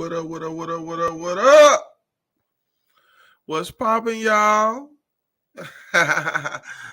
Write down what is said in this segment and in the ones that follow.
What up, what up, what up, what up, what up? What's poppin', y'all?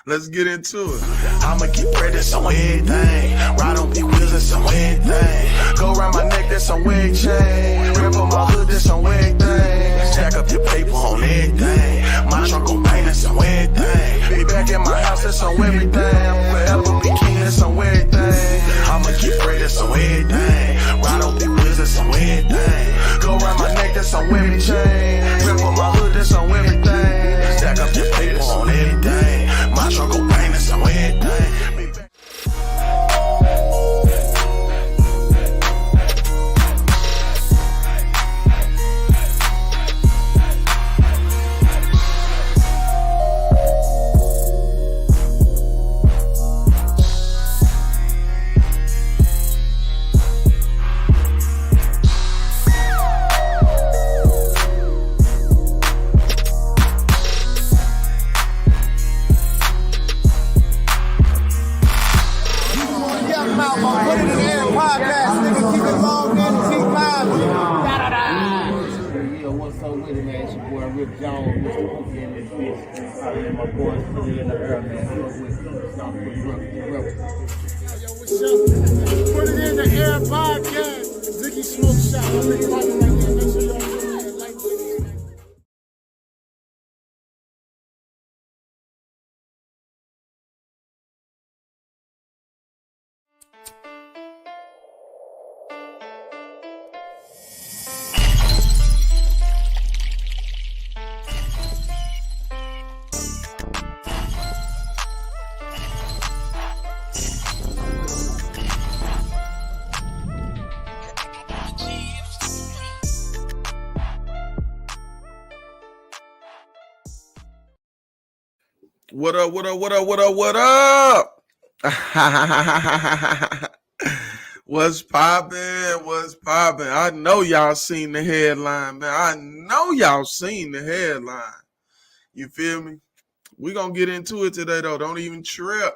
Let's get into it. I'ma get bread, that's on everything. Ride on big wheels, that's on everything. Go around my neck, that's on wig chain. Rip on my hood, that's on everything. Stack up your paper on everything. My trunk on paint, that's on everything. Be back in my house, that's on everything. I'm forever be king, that's on everything. I'ma get bread, that's on everything. Ride on big wheels, that's on everything. Go around my neck, that's on wig chain. Rip on my hood, that's on everything. Stack up your paper on everything. My trunk on paint, that's on everything. Be back. What up, what up, what up, what up, what up? What's poppin'? What's poppin'? I know y'all seen the headline, man. I know y'all seen the headline. You feel me? We gonna get into it today, though. Don't even trip.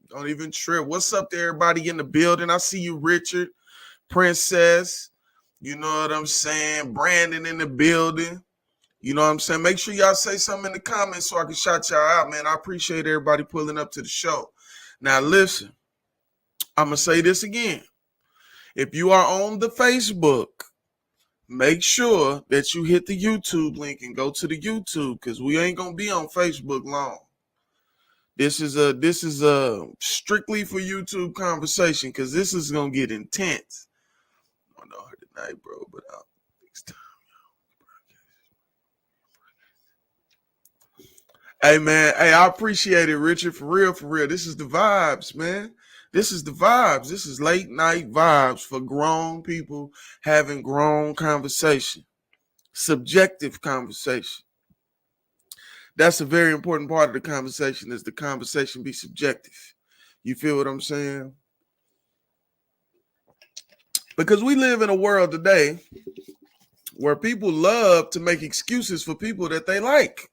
Don't even trip. What's up to everybody in the building? I see you, Richard, Princess. You know what I'm saying? Brandon in the building. You know what I'm saying? Make sure y'all say something in the comments so I can shout y'all out, man. I appreciate everybody pulling up to the show. Now, listen, I'm going to say this again. If you are on the Facebook, make sure that you hit the YouTube link and go to the YouTube because we ain't going to be on Facebook long. This is a strictly for YouTube conversation because this is going to get intense. I don't know her tonight, bro, but next time. Hey, man. Hey, I appreciate it, Richard. For real, for real. This is the vibes, man. This is the vibes. This is late night vibes for grown people having grown conversation. Subjective conversation. That's a very important part of the conversation is the conversation be subjective. You feel what I'm saying? Because we live in a world today where people love to make excuses for people that they like.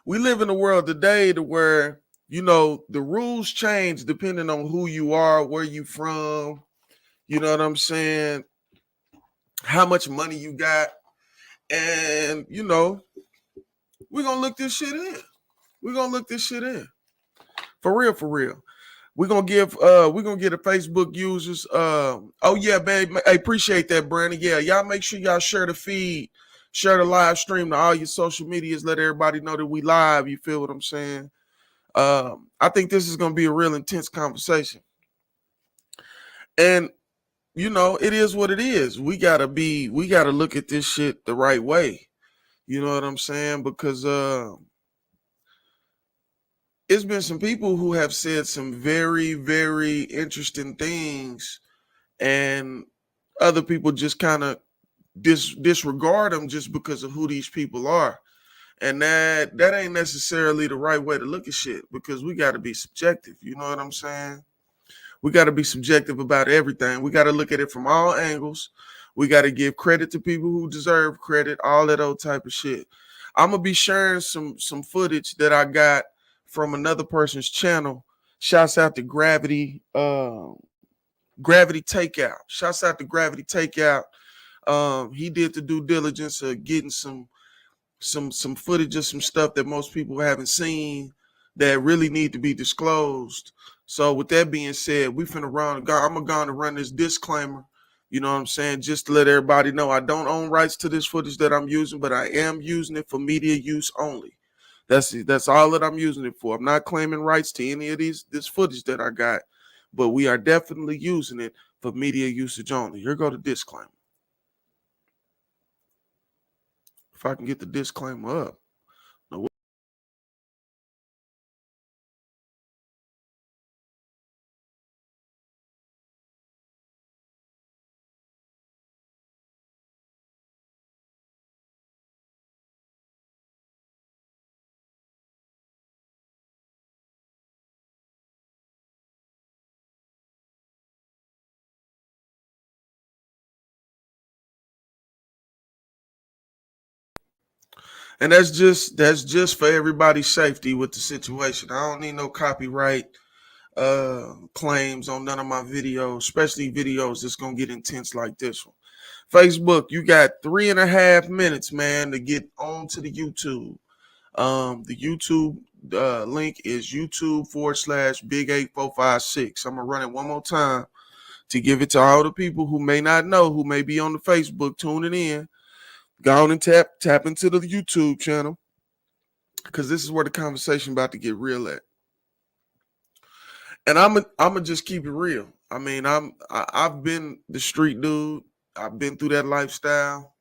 We live in a world today to where, you know, the rules change depending on who you are, where you from, you know what I'm saying, how much money you got. And, you know, we're going to look this shit in. We're going to look this shit in. For real, for real. We're going to get the Facebook users. Oh, yeah, babe. I appreciate that, Brandon. Yeah, y'all make sure y'all share the feed. Share the live stream to all your social medias. Let everybody know that we live. You feel what I'm saying? I think this is going to be a real intense conversation. And, you know, it is what it is. We got to look at this shit the right way. You know what I'm saying? Because it's been some people who have said some very, very interesting things. And other people just kind of disregard them just because of who these people are. And that ain't necessarily the right way to look at shit because we got to be subjective. You know what I'm saying? We got to be subjective about everything. We got to look at it from all angles. We got to give credit to people who deserve credit, all that old type of shit. I'm going to be sharing some footage that I got from another person's channel. Shouts out to Gravity Takeout. Shouts out to Gravity Takeout. He did the due diligence of getting some footage of some stuff that most people haven't seen that really need to be disclosed. So with that being said, we finna run. I'm going to run this disclaimer. You know what I'm saying? Just to let everybody know, I don't own rights to this footage that I'm using, but I am using it for media use only. That's all that I'm using it for. I'm not claiming rights to any of this footage that I got, but we are definitely using it for media usage only. Here go the disclaimer. If I can get the disclaimer up. No. And that's just for everybody's safety with the situation. I don't need no copyright claims on none of my videos, especially videos that's gonna get intense like this one. Facebook, you got 3.5 minutes, man, to get onto the YouTube. The YouTube link is YouTube.com/Big8456. I'm gonna run it one more time to give it to all the people who may not know, who may be on the Facebook tuning in. Go on and tap into the YouTube channel, because this is where the conversation about to get real at. And I'm gonna just keep it real. I mean, I've been the street dude. I've been through that lifestyle.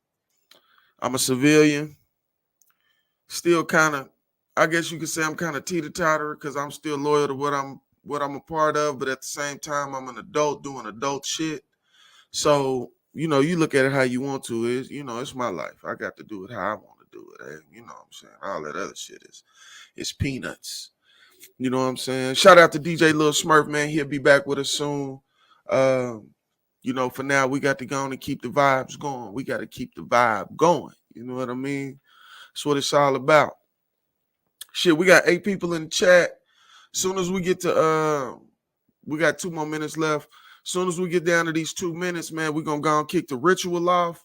I'm a civilian. Still kind of, I guess you could say I'm kind of teeter-totter because I'm still loyal to what I'm a part of, but at the same time, I'm an adult doing adult shit. So, you look at it how you want to. It's my life. I got to do it how I want to do it. And you know what I'm saying? All that other shit is peanuts. You know what I'm saying? Shout out to DJ Lil Smurf, man. He'll be back with us soon. For now, we got to go on and keep the vibes going. We got to keep the vibe going. You know what I mean? That's what it's all about. Shit, we got 8 people in the chat. Soon as we get to we got 2 more minutes left. Soon as we get down to these 2 minutes, man, we're gonna go and kick the ritual off.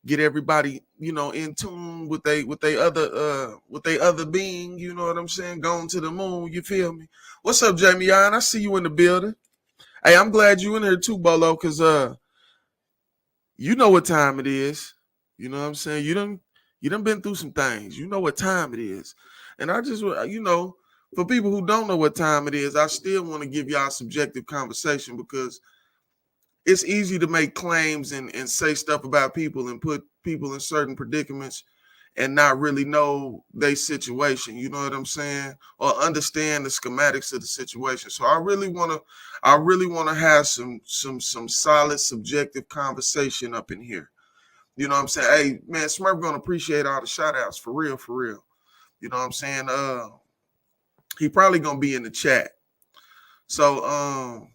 Get everybody, in tune with they other being, you know what I'm saying? Going to the moon, you feel me? What's up, Jamie Yon? I see you in the building. Hey, I'm glad you in here too, Bolo, because you know what time it is. You know what I'm saying? You done been through some things. You know what time it is. And I just, for people who don't know what time it is, I still want to give y'all a subjective conversation, because it's easy to make claims and say stuff about people and put people in certain predicaments and not really know their situation, you know what I'm saying? Or understand the schematics of the situation. So I really want to have some solid subjective conversation up in here. You know what I'm saying? Hey, man, Smurf gonna appreciate all the shout outs, for real, for real. You know what I'm saying? He probably gonna be in the chat. So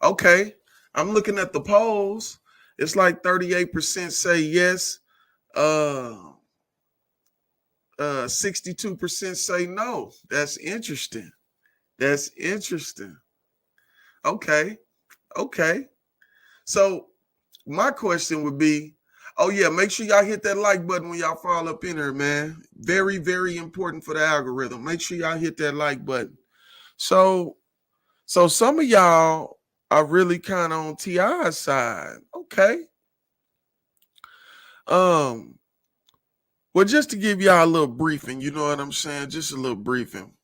okay. I'm looking at the polls. It's like 38% say yes. 62% say no. That's interesting. Okay. So my question would be, oh yeah, make sure y'all hit that like button when y'all fall up in here, man. Very, very important for the algorithm. Make sure y'all hit that like button. So some of y'all are really kind of on T.I.'s side. Okay. Well, just to give y'all a little briefing, you know what I'm saying? Just a little briefing.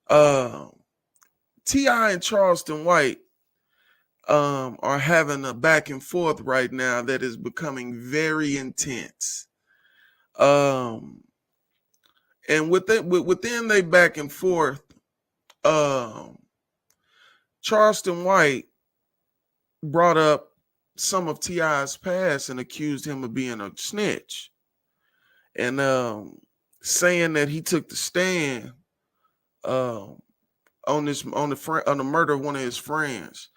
T.I. and Charleston White are having a back and forth right now that is becoming very intense. And within they back and forth, Charleston White brought up some of T.I.'s past and accused him of being a snitch, and saying that he took the stand on the murder of one of his friends.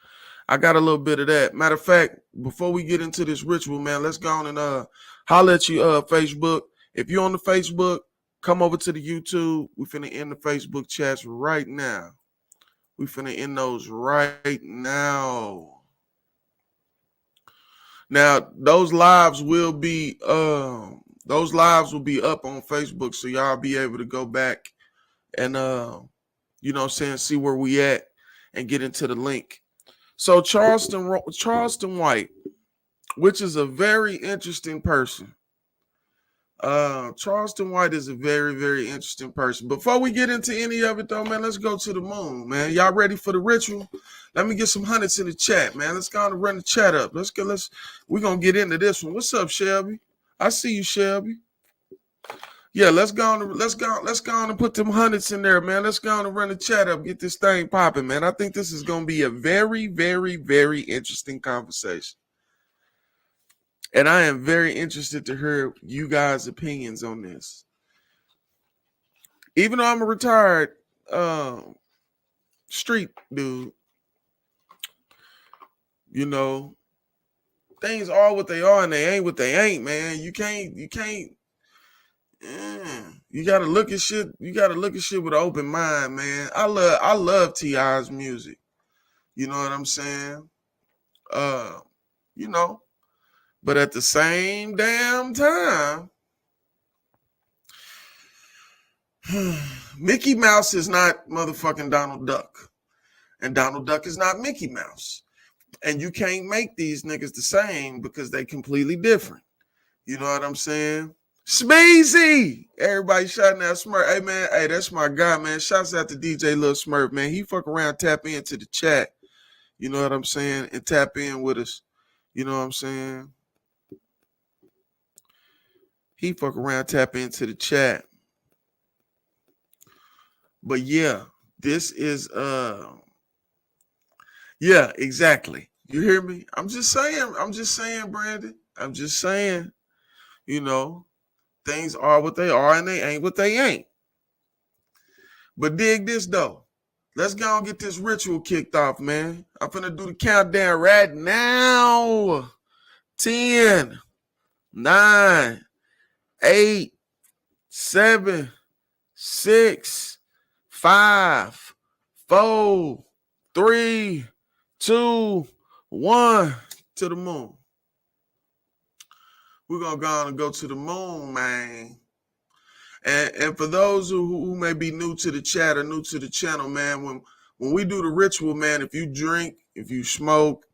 I got a little bit of that. Matter of fact, before we get into this ritual, man, let's go on and holler at you, Facebook. If you're on the Facebook, come over to the YouTube. We finna end the Facebook chats right now. We finna end those right now. Now those lives will be up on Facebook, so y'all be able to go back and you know what I'm saying, see where we at and get into the link. So Charleston White, which is a very interesting person. Charleston White is a very, very interesting person. Before we get into any of it, though, man, let's go to the moon, man. Y'all ready for the ritual? Let me get some hundreds in the chat, man. Let's go and run the chat up. We're gonna get into this one. What's up, Shelby? I see you, Shelby. Yeah, let's go and put them hundreds in there, man. Let's go and run the chat up, get this thing popping, man. I think this is gonna be a very, very, very interesting conversation. And I am very interested to hear you guys' opinions on this. Even though I'm a retired street dude, you know, things are what they are and they ain't what they ain't, man. You gotta look at shit. You gotta look at shit with an open mind, man. I love T.I.'s music. You know what I'm saying? You know. But at the same damn time, Mickey Mouse is not motherfucking Donald Duck. And Donald Duck is not Mickey Mouse. And you can't make these niggas the same because they completely different. You know what I'm saying? Smeezy! Everybody shouting out Smurf. Hey, man, hey, that's my guy, man. Shouts out to DJ Lil Smurf, man. He fuck around, tap into the chat. You know what I'm saying? And tap in with us. You know what I'm saying? He fuck around, tap into the chat. But yeah, this is yeah, exactly. You hear me? I'm just saying, Brandon. I'm just saying, you know, things are what they are and they ain't what they ain't. But dig this though. Let's go and get this ritual kicked off, man. I'm finna do the countdown right now. 10, 9, 8, 7, 6, 5, 4, 3, 2, 1 to the moon. We're gonna go to the moon, man. And for those who may be new to the chat or new to the channel, man, when we do the ritual, man, if you drink, if you smoke,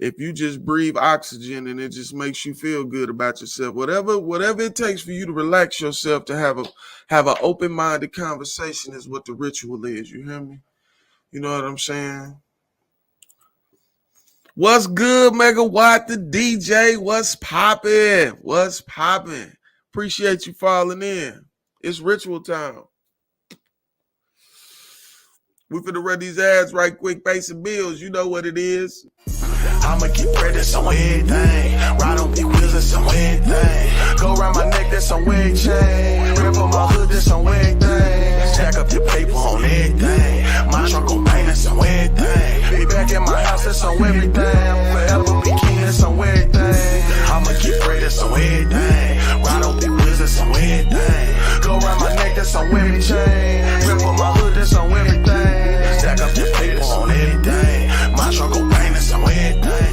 if you just breathe oxygen and it just makes you feel good about yourself, whatever it takes for you to relax yourself, to have an open-minded conversation is what the ritual is. You hear me? You know what I'm saying? What's good, Megawatt the DJ? What's poppin'? What's poppin'? Appreciate you falling in. It's ritual time. We finna run these ads right quick, pay some bills. You know what it is. I'ma get bread, that's on everything. Ride on big wheels, that's on everything. Go around my neck, that's on wig chain. Rip on my hood, that's on everything. Stack up your paper on everything. My trunk on paint, that's on everything. Be back in my house, that's on everything. I'm forever be king, that's on everything. I'ma get bread, that's on everything. Ride on big wheels, that's on everything. Go around my neck, that's on every chain. Rip on my hood, that's on everything. Stack up your paper on everything. My trunk on paint, that's on everything.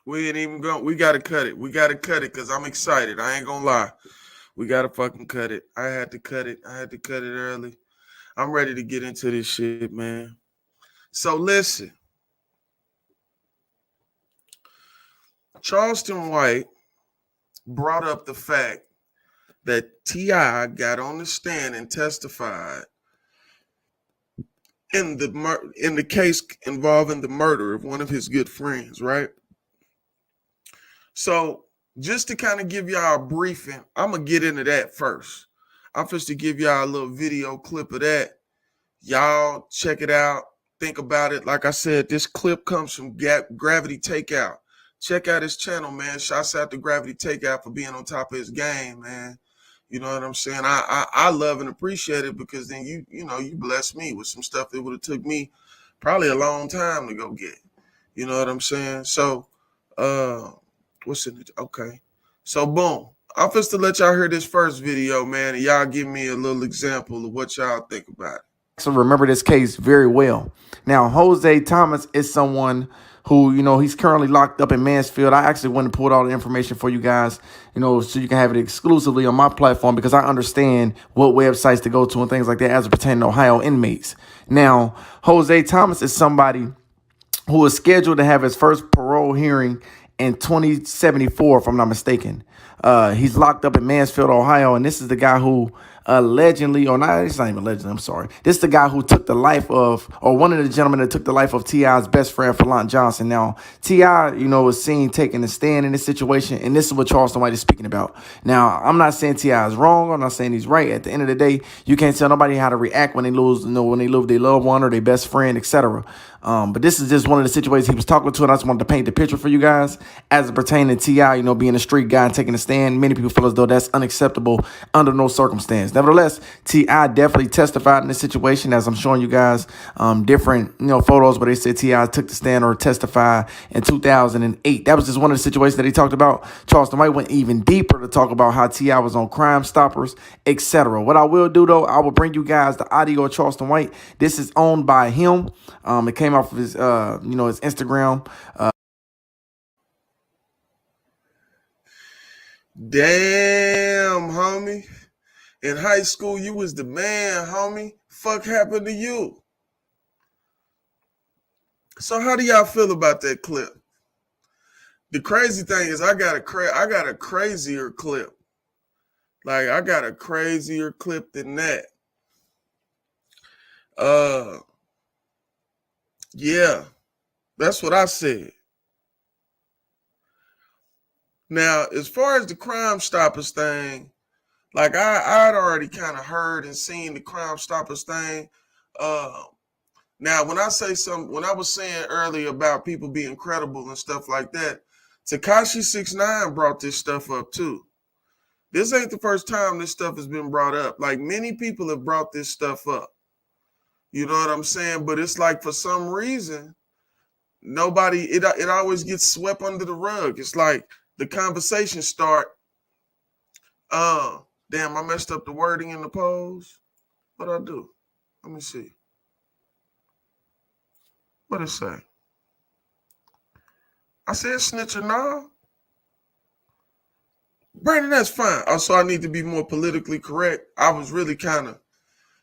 We ain't even going. We gotta cut it. We gotta cut it because I'm excited. I ain't gonna lie. We gotta fucking cut it. I had to cut it early. I'm ready to get into this shit, man. So listen. Charleston White brought up the fact that T.I. got on the stand and testified in the case involving the murder of one of his good friends, right? So just to kind of give y'all a briefing, I'm gonna get into that first. I'm just to give y'all a little video clip of that. Y'all check it out. Think about it. Like I said, this clip comes from Gravity Takeout. Check out his channel, man. Shouts out to Gravity Takeout for being on top of his game, man. You know what I'm saying? I love and appreciate it because then you bless me with some stuff that would have took me probably a long time to go get. You know what I'm saying? So what's in it? Okay. So boom. I'm just to let y'all hear this first video, man, and y'all give me a little example of what y'all think about it. So remember this case very well. Now, Jose Thomas is someone who, he's currently locked up in Mansfield. I actually went and pulled all the information for you guys, so you can have it exclusively on my platform because I understand what websites to go to and things like that as it pertains to Ohio inmates. Now, Jose Thomas is somebody who is scheduled to have his first parole hearing in 2074, if I'm not mistaken. He's locked up in Mansfield, Ohio, and this is the guy who allegedly, or not, it's not even allegedly, I'm sorry. This is the guy who took the life of, or one of the gentlemen that took the life of T.I.'s best friend, Falon Johnson. Now, T.I., was seen taking a stand in this situation, and this is what Charleston White is speaking about. Now, I'm not saying T.I. is wrong. I'm not saying he's right. At the end of the day, you can't tell nobody how to react when they lose, when they lose their loved one or their best friend, etc. But this is just one of the situations he was talking to, and I just wanted to paint the picture for you guys as it pertains to T.I., being a street guy and taking a stand. Many people feel as though that's unacceptable under no circumstance. Nevertheless, T.I. definitely testified in this situation, as I'm showing you guys different photos where they said T.I. took the stand or testified in 2008. That was just one of the situations that he talked about. Charleston White went even deeper to talk about how T.I. was on Crime Stoppers, etc. What I will do, though, I will bring you guys the audio of Charleston White. This is owned by him. It came off of his, his Instagram. Damn, homie. In high school, you was the man, homie. Fuck happened to you? So how do y'all feel about that clip? The crazy thing is I got a crazier clip. Like, I got a crazier clip than that. Yeah, that's what I said. Now, as far as the Crime Stoppers thing, like I'd already kind of heard and seen the Crime Stoppers thing. Now, when I was saying earlier about people being credible and stuff like that, Tekashi 6ix9ine brought this stuff up too. This ain't the first time this stuff has been brought up. Like, many people have brought this stuff up. You know what I'm saying? But it's like, for some reason, it always gets swept under the rug. It's like the conversation start. Damn, I messed up the wording in the pose. What'd I do? Let me see. What'd it say? I said snitch or nah? Brandon, that's fine. Also, I need to be more politically correct. I was really kind of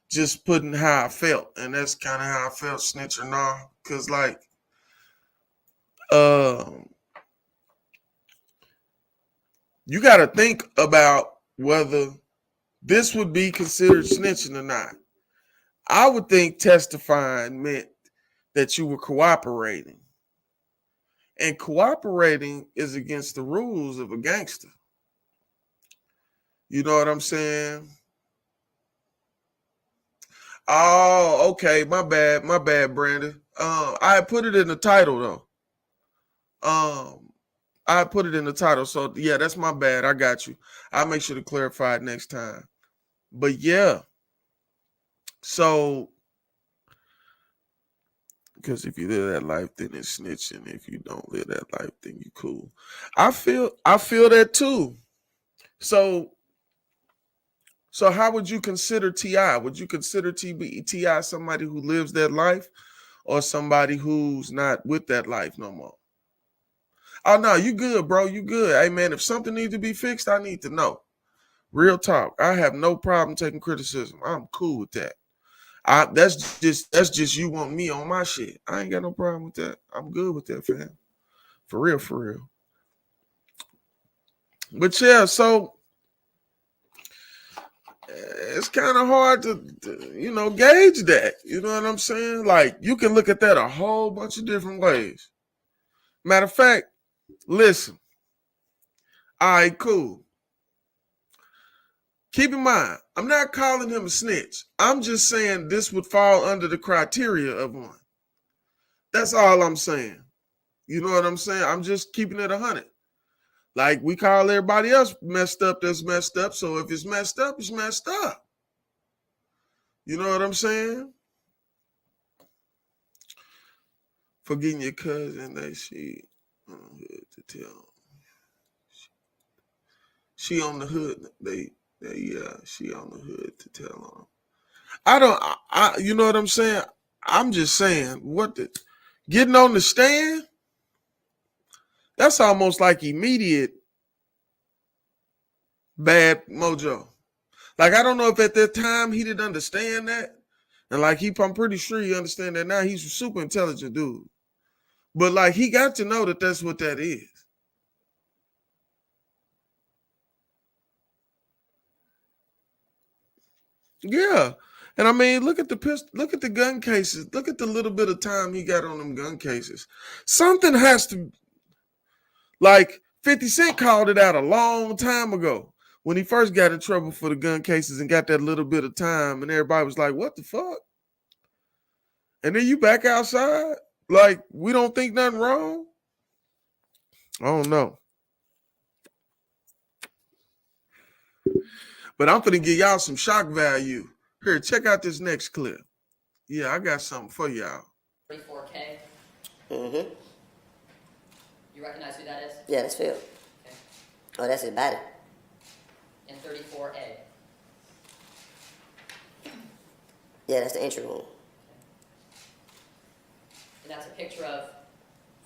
just putting how I felt, and that's kind of how I felt, snitch or nah. Because, like, you got to think about whether this would be considered snitching or not. I would think testifying meant that you were cooperating. And cooperating is against the rules of a gangster. You know what I'm saying? Oh, okay. My bad, Brandon. I put it in the title though. I put it in the title. So yeah, that's my bad. I got you. I'll make sure to clarify it next time. But yeah. So, because if you live that life, then it's snitching. If you don't live that life, then you cool. I feel that too. So how would you consider T.I.? Would you consider T.I. somebody who lives that life, or somebody who's not with that life no more? Oh no, you good, bro. You good. Hey man, if something needs to be fixed, I need to know. Real talk. I have no problem taking criticism. I'm cool with that. That's just you want me on my shit. I ain't got no problem with that. I'm good with that, fam. For real, for real. But yeah, so it's kind of hard to gauge that. You know what I'm saying? Like, you can look at that a whole bunch of different ways. Matter of fact, listen. All right, cool. Keep in mind, I'm not calling him a snitch. I'm just saying this would fall under the criteria of one. That's all I'm saying. You know what I'm saying? I'm just keeping it 100. Like, we call everybody else messed up that's messed up. So if it's messed up, it's messed up. You know what I'm saying? Forgetting your cousin that she on the hood to tell. She on the hood. She on the hood to tell on. You know what I'm saying? I'm just saying, getting on the stand, that's almost like immediate bad mojo. Like, I don't know if at that time he didn't understand that. And like, I'm pretty sure he understand that now. He's a super intelligent dude. But like, he got to know that that's what that is. Yeah. And I mean, look at the gun cases. Look at the little bit of time he got on them gun cases. Something has to, like, 50 Cent called it out a long time ago when he first got in trouble for the gun cases and got that little bit of time, and everybody was like, what the fuck? And then you back outside? Like, we don't think nothing wrong? I don't know. But I'm finna give y'all some shock value. Here, check out this next clip. Yeah, I got something for y'all. 34K. Mm-hmm. You recognize who that is? Yeah, that's Phil. Okay. Oh, that's his body. And 34A. Yeah, that's the entry room. And that's a picture of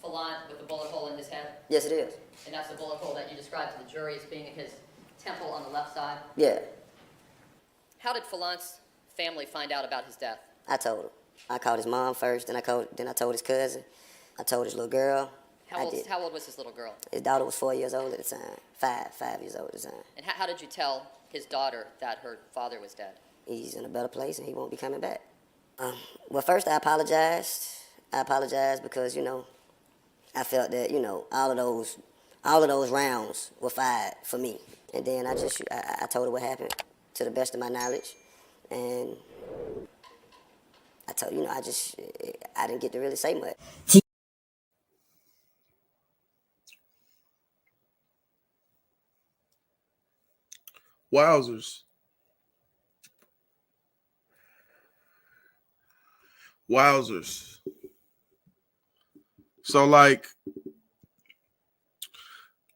Falant with a bullet hole in his head? Yes, it is. And that's the bullet hole that you described to the jury as being in his temple on the left side? Yeah, How did Falant's family find out about his death? I told him. I called his mom first, then I told his cousin. I told his little girl. How old was his little girl? His daughter was 4 years old at the time. 5 years old at the time. And how did you tell his daughter that her father was dead? He's in a better place and he won't be coming back. Well, first I apologized. I apologized because, I felt that, all of those rounds were fired for me. And then I told her what happened to the best of my knowledge. And I told, I didn't get to really say much. Wowzers. Wowzers. So, like,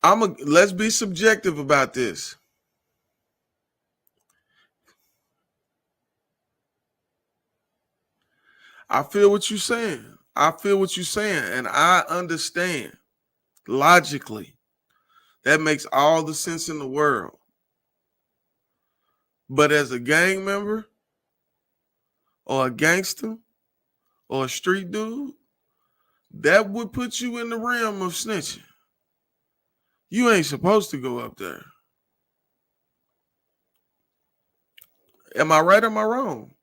let's be subjective about this. I feel what you're saying. And I understand logically. That makes all the sense in the world. But as a gang member or a gangster or a street dude, that would put you in the realm of snitching. You ain't supposed to go up there. Am I right or am I wrong?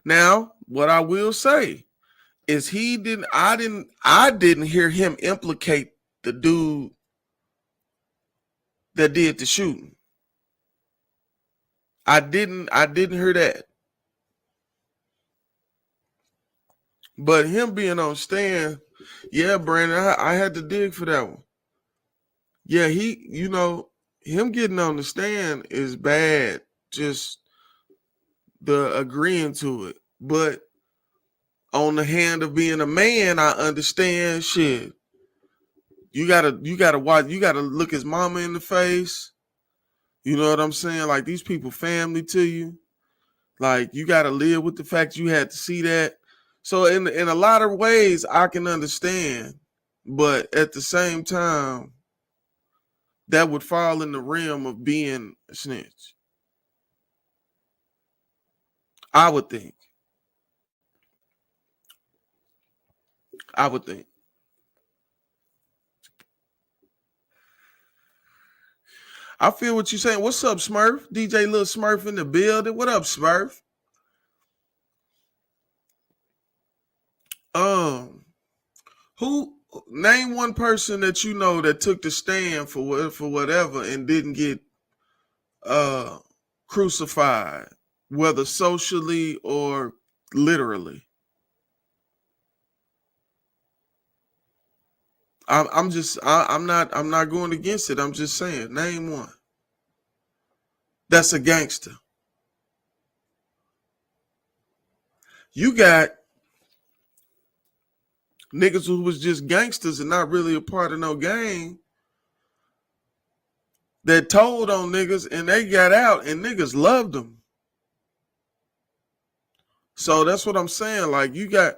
Now, what I will say is I didn't hear him implicate the dude that did the shooting. I didn't hear that. But him being on stand, yeah, Brandon, I had to dig for that one. Yeah, him getting on the stand is bad. Just the agreeing to it. But on the hand of being a man, I understand shit. You gotta watch, you gotta look his mama in the face. You know what I'm saying? Like, these people family to you. Like, you gotta live with the fact you had to see that. So in a lot of ways, I can understand, but at the same time, that would fall in the realm of being a snitch. I would think. I feel what you're saying. What's up, Smurf? DJ Lil Smurf in the building. What up, Smurf? Who name one person that you know that took the stand for whatever and didn't get crucified, whether socially or literally. I'm not going against it. I'm just saying, name one. That's a gangster. You got niggas who was just gangsters and not really a part of no gang that told on niggas and they got out and niggas loved them. So that's what I'm saying. Like you got,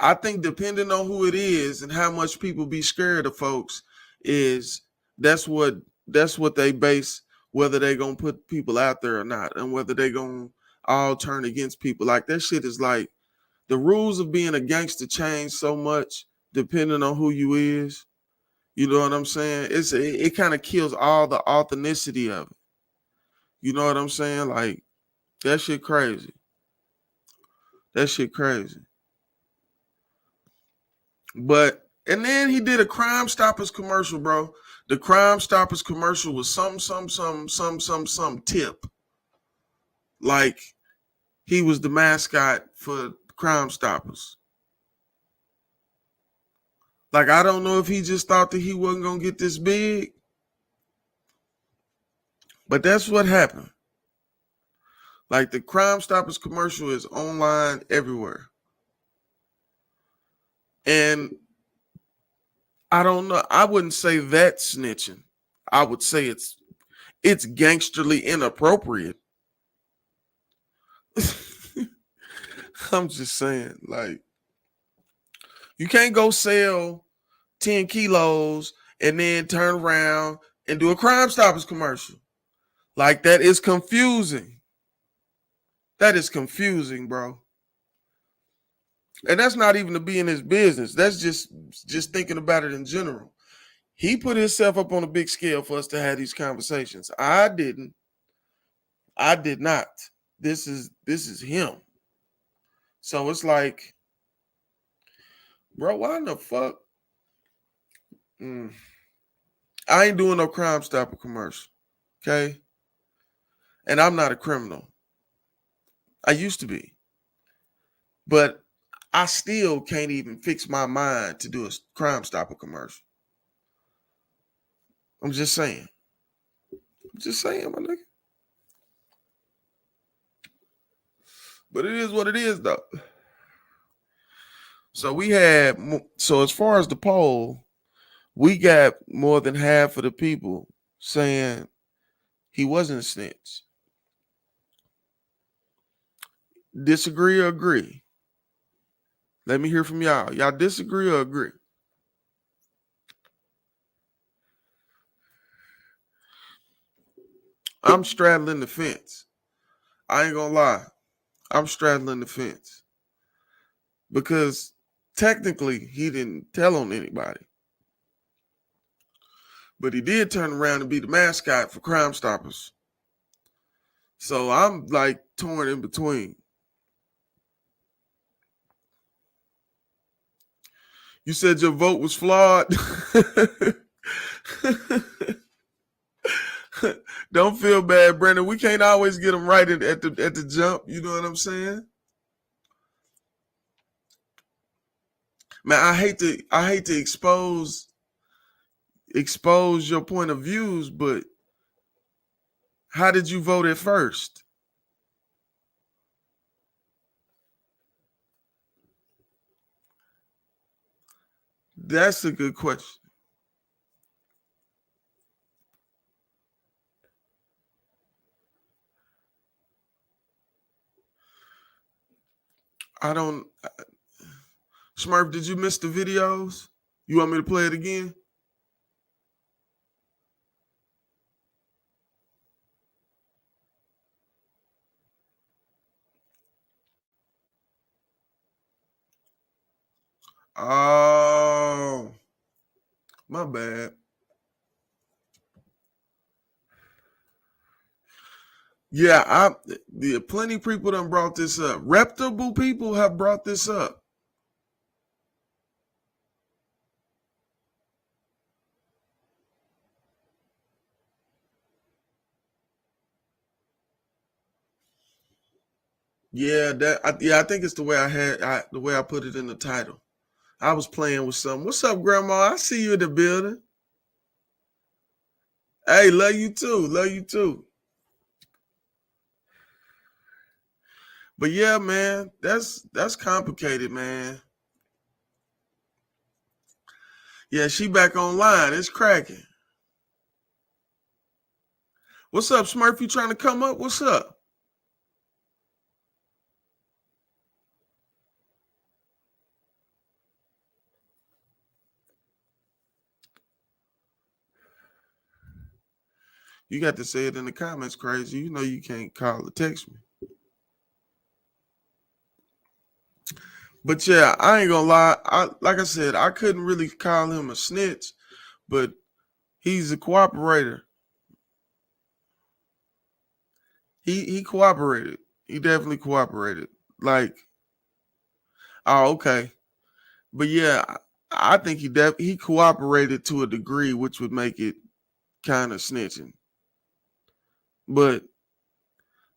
I think depending on who it is and how much people be scared of folks is that's what they base whether they gonna put people out there or not and whether they gonna all turn against people. Like that shit is like the rules of being a gangster change so much depending on who you is. You know what I'm saying? It kind of kills all the authenticity of it. You know what I'm saying? Like that shit crazy. That shit crazy. But and then he did a Crime Stoppers commercial, bro. The Crime Stoppers commercial was some tip. Like he was the mascot for Crime Stoppers. Like I don't know if he just thought that he wasn't gonna get this big, but that's what happened. Like the Crime Stoppers commercial is online everywhere. And I don't know. I wouldn't say that's snitching. I would say it's gangsterly inappropriate. I'm just saying, like, you can't go sell 10 kilos and then turn around and do a Crime Stoppers commercial. Like, that is confusing. That is confusing, bro. And that's not even to be in his business. That's just thinking about it in general. He put himself up on a big scale for us to have these conversations. I didn't. I did not. This is him. So it's like, bro, why in the fuck? I ain't doing no Crime Stopper commercial. Okay? And I'm not a criminal. I used to be. But I still can't even fix my mind to do a Crime Stopper commercial. I'm just saying. My nigga. But it is what it is, though. So as far as the poll, we got more than half of the people saying he wasn't a snitch. Disagree or agree? Let me hear from y'all. Y'all disagree or agree? I'm straddling the fence. I ain't gonna lie. I'm straddling the fence. Because technically he didn't tell on anybody. But he did turn around and be the mascot for Crime Stoppers. So I'm like torn in between. You said your vote was flawed. Don't feel bad, Brandon. We can't always get them right at the jump. You know what I'm saying? Man, I hate to expose your point of views, but how did you vote at first? That's a good question. I don't. Smurf, did you miss the videos? You want me to play it again? Oh, my bad. Yeah, plenty of people done brought this up. Reputable people have brought this up. Yeah, I think it's the way the way I put it in the title. I was playing with something. What's up, Grandma? I see you in the building. Hey, love you too. Love you too. But yeah, man, that's complicated, man. Yeah, she back online. It's cracking. What's up, Smurf? You trying to come up? What's up? You got to say it in the comments, crazy. You know you can't call or text me. But yeah, I ain't gonna lie. Like I said, I couldn't really call him a snitch, but he's a cooperator. He cooperated. He definitely cooperated. Like, oh, okay. But yeah, I think he cooperated to a degree which would make it kind of snitching. But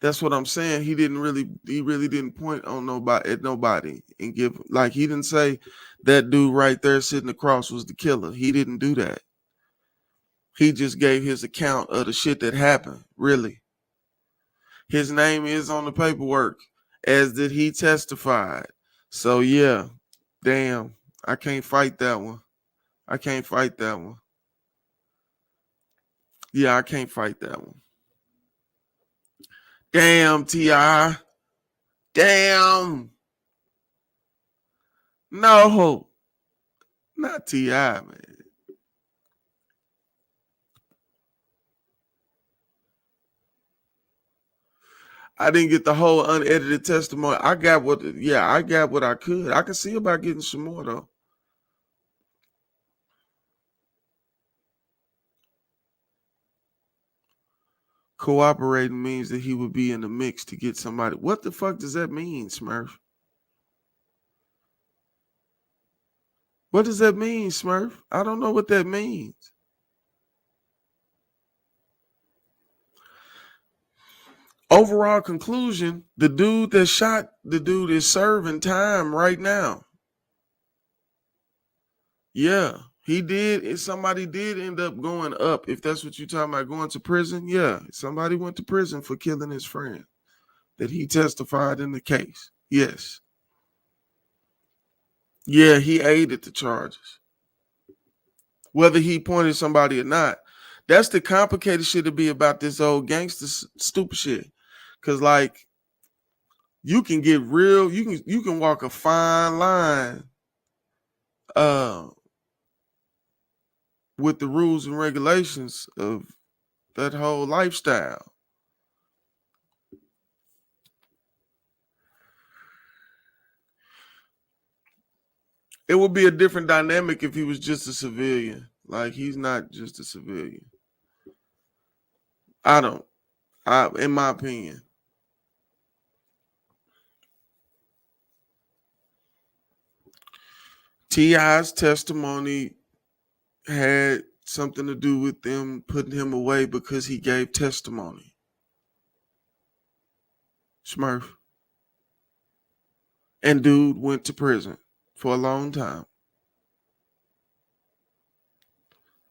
that's what I'm saying. He really didn't point on nobody and give, like, he didn't say that dude right there sitting across was the killer. He didn't do that. He just gave his account of the shit that happened, really. His name is on the paperwork, as did he testified. So yeah, damn, I can't fight that one. I can't fight that one. Yeah, I can't fight that one. Damn, T.I. Damn. No. Not T.I., man. I didn't get the whole unedited testimony. I got what I could. I can see about getting some more, though. Cooperating means that he would be in the mix to get somebody. What the fuck does that mean, Smurf? What does that mean, Smurf? I don't know what that means. Overall conclusion, the dude that shot the dude is serving time right now. Yeah, he did. Somebody did end up going up. If that's what you're talking about, going to prison. Yeah, somebody went to prison for killing his friend that he testified in the case. Yes. Yeah, he aided the charges. Whether he pointed somebody or not. That's the complicated shit to be about this old gangster stupid shit. Cause like you can get real, you can walk a fine line with the rules and regulations of that whole lifestyle. It would be a different dynamic if he was just a civilian. Like, he's not just a civilian. In my opinion. T.I.'s testimony had something to do with them putting him away because he gave testimony. Smurf. And dude went to prison for a long time.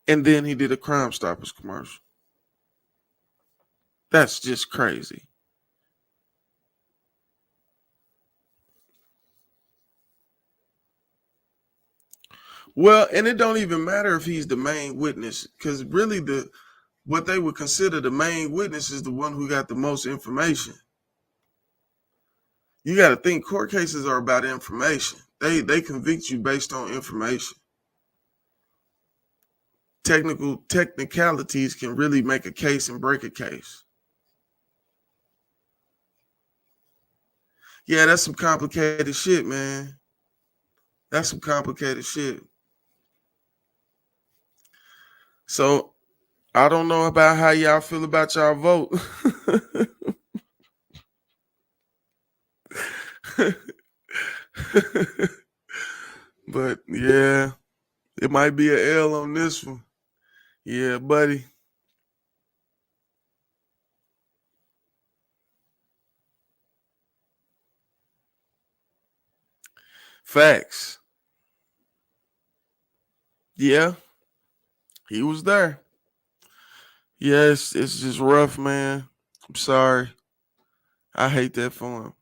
And then he did a Crime Stoppers commercial. That's just crazy. Well, and it don't even matter if he's the main witness, because really what they would consider the main witness is the one who got the most information. You got to think court cases are about information. They convict you based on information. Technicalities can really make a case and break a case. Yeah, that's some complicated shit, man. That's some complicated shit. So I don't know about how y'all feel about y'all vote. But yeah, it might be an L on this one. Yeah, buddy. Facts. Yeah, he was there. Yeah, it's just rough, man. I'm sorry. I hate that for him.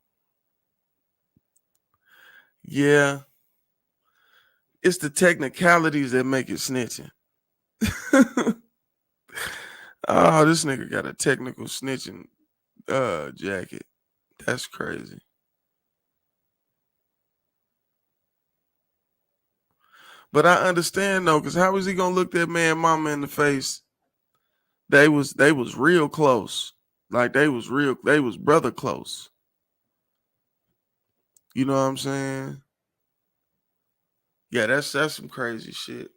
Yeah, it's the technicalities that make it snitching. Oh, this nigga got a technical snitching jacket. That's crazy. But I understand though, because how is he gonna look that man mama in the face? They was real close. Like they was brother close. You know what I'm saying? Yeah, that's some crazy shit.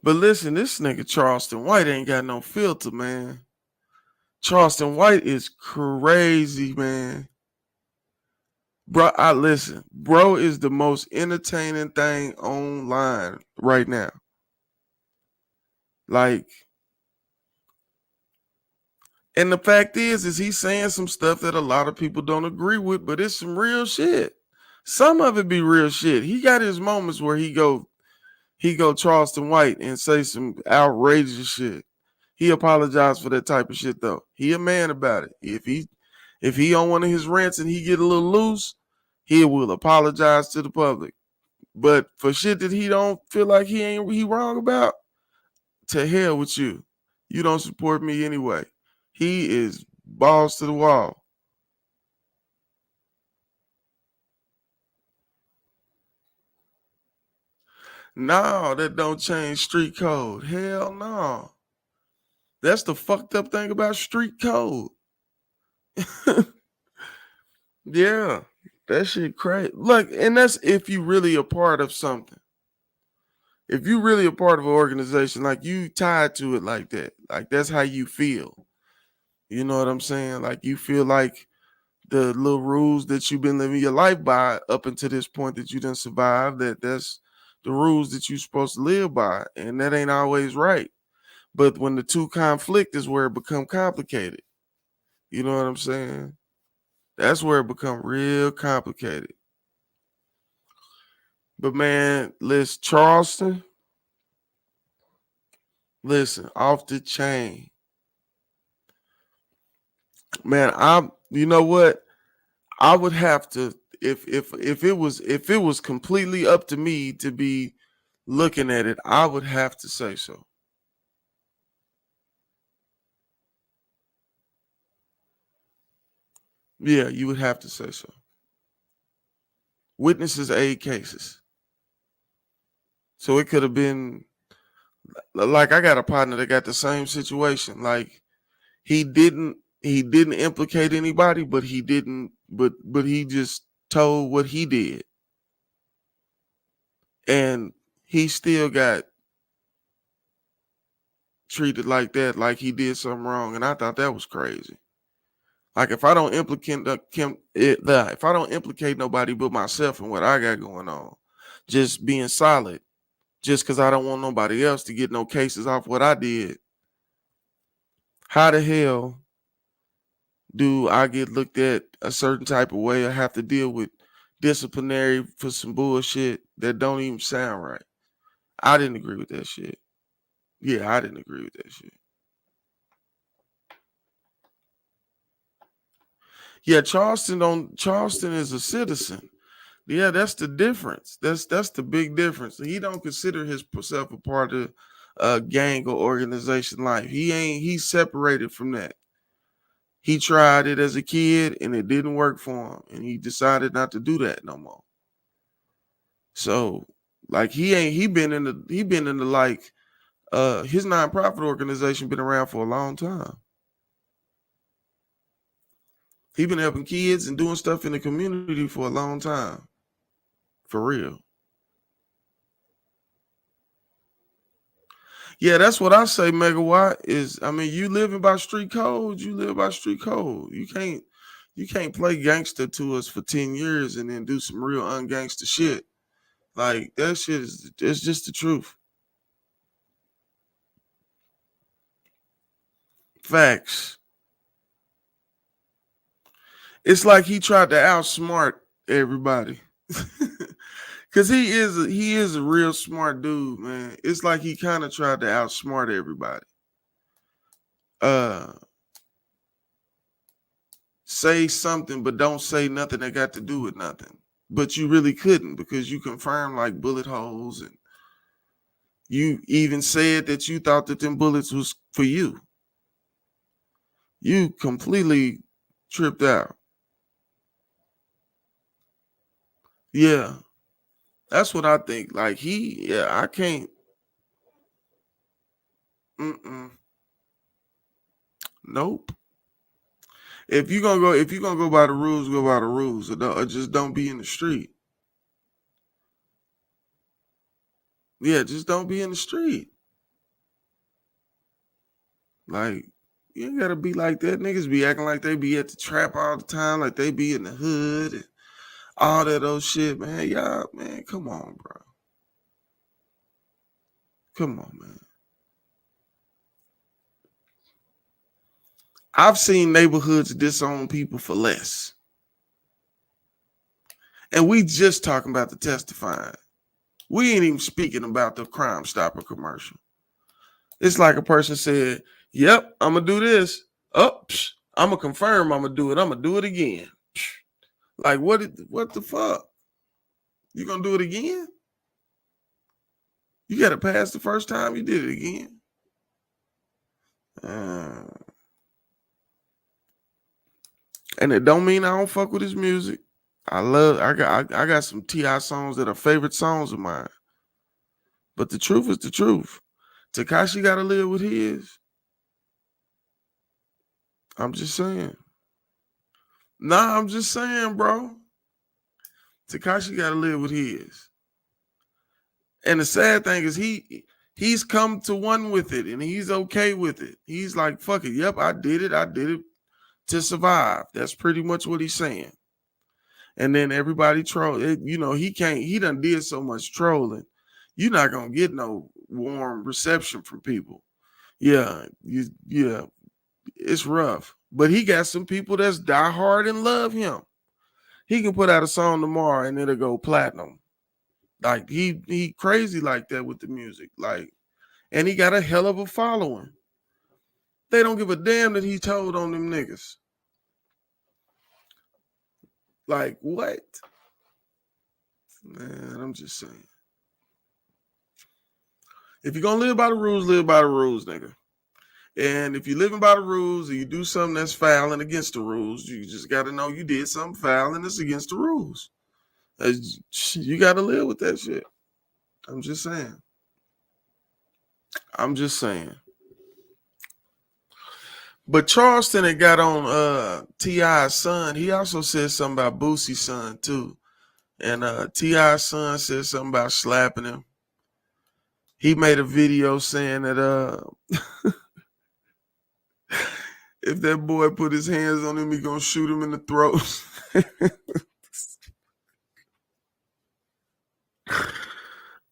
But listen, this nigga Charleston White ain't got no filter, man. Charleston White is crazy, man. Bro, listen. Bro is the most entertaining thing online right now. Like, and the fact is he's saying some stuff that a lot of people don't agree with, but it's some real shit. Some of it be real shit. He got his moments where he go Charleston White and say some outrageous shit. He apologized for that type of shit though. He a man about it. If he on one of his rants and he get a little loose, he will apologize to the public. But for shit that he don't feel like he wrong about, to hell with you. You don't support me anyway. He is balls to the wall. No, that don't change street code. Hell no. That's the fucked up thing about street code. Yeah, that shit crazy. Look, and that's if you really a part of something. If you really a part of an organization, like you tied to it like that, like that's how you feel. You know what I'm saying? Like you feel like the little rules that you've been living your life by up until this point that you didn't survive, that's the rules that you're supposed to live by. And that ain't always right. But when the two conflict is where it become complicated. You know what I'm saying? That's where it become real complicated. But man, listen, Charleston, listen, off the chain. Man, you know what? I would have to if it was completely up to me to be looking at it, I would have to say so. Yeah, you would have to say so. Witnesses aid cases. So it could have been like I got a partner that got the same situation. Like he didn't implicate anybody, but he didn't but he just told what he did. And he still got treated like that, like he did something wrong. And I thought that was crazy. Like if I don't implicate nobody but myself and what I got going on, just being solid, just because I don't want nobody else to get no cases off what I did. How the hell do I get looked at a certain type of way or have to deal with disciplinary for some bullshit that don't even sound right? I didn't agree with that shit. Yeah, I didn't agree with that shit. Yeah, Charleston is a citizen. Yeah, that's the difference. That's the big difference. He don't consider himself a part of a gang or organization life. He's separated from that. He tried it as a kid and it didn't work for him, and he decided not to do that no more. So, like he been in the like his nonprofit organization been around for a long time. He been helping kids and doing stuff in the community for a long time. For real. Yeah, that's what I say, Megawatt, is I mean, you living by street code, you live by street code. You can't play gangster to us for 10 years and then do some real ungangster shit. Like, that shit it's just the truth. Facts. It's like he tried to outsmart everybody. Cause he is a real smart dude, man. It's like he kind of tried to outsmart everybody. Say something, but don't say nothing that got to do with nothing. But you really couldn't, because you confirmed like bullet holes, and you even said that you thought that them bullets was for you. You completely tripped out. Yeah. That's what I think. Like I can't. Nope. If you're gonna go by the rules, go by the rules, or just don't be in the street. Yeah, just don't be in the street. Like, you ain't gotta be like that. Niggas be acting like they be at the trap all the time, like they be in the hood and all that old shit, man. Y'all, man, come on, bro. Come on, man. I've seen neighborhoods disown people for less. And we just talking about the testifying. We ain't even speaking about the Crime Stopper commercial. It's like a person said, yep, I'm going to do this. I'm going to confirm I'm going to do it. I'm going to do it again. Like, what the fuck? You going to do it again? You got to pass the first time you did it again. And it don't mean I don't fuck with his music. I got some T.I. songs that are favorite songs of mine. But the truth is the truth. Tekashi got to live with his. I'm just saying. Nah, I'm just saying, bro. Tekashi got to live with his. And the sad thing is he's come to one with it, and he's okay with it. He's like, fuck it. Yep, I did it to survive. That's pretty much what he's saying. And then everybody troll. He done did so much trolling. You're not going to get no warm reception from people. Yeah, it's rough. But he got some people that's die hard and love him. He can put out a song tomorrow and it'll go platinum. Like, he crazy like that with the music. Like, and he got a hell of a following. They don't give a damn that he told on them niggas. Like, what? Man, I'm just saying. If you're going to live by the rules, nigga. And if you're living by the rules and you do something that's foul and against the rules, you just got to know you did something foul and it's against the rules. You got to live with that shit. I'm just saying. But Charleston had got on T.I.'s son. He also said something about Boosie's son, too. And T.I.'s son said something about slapping him. He made a video saying that if that boy put his hands on him, he gonna shoot him in the throat.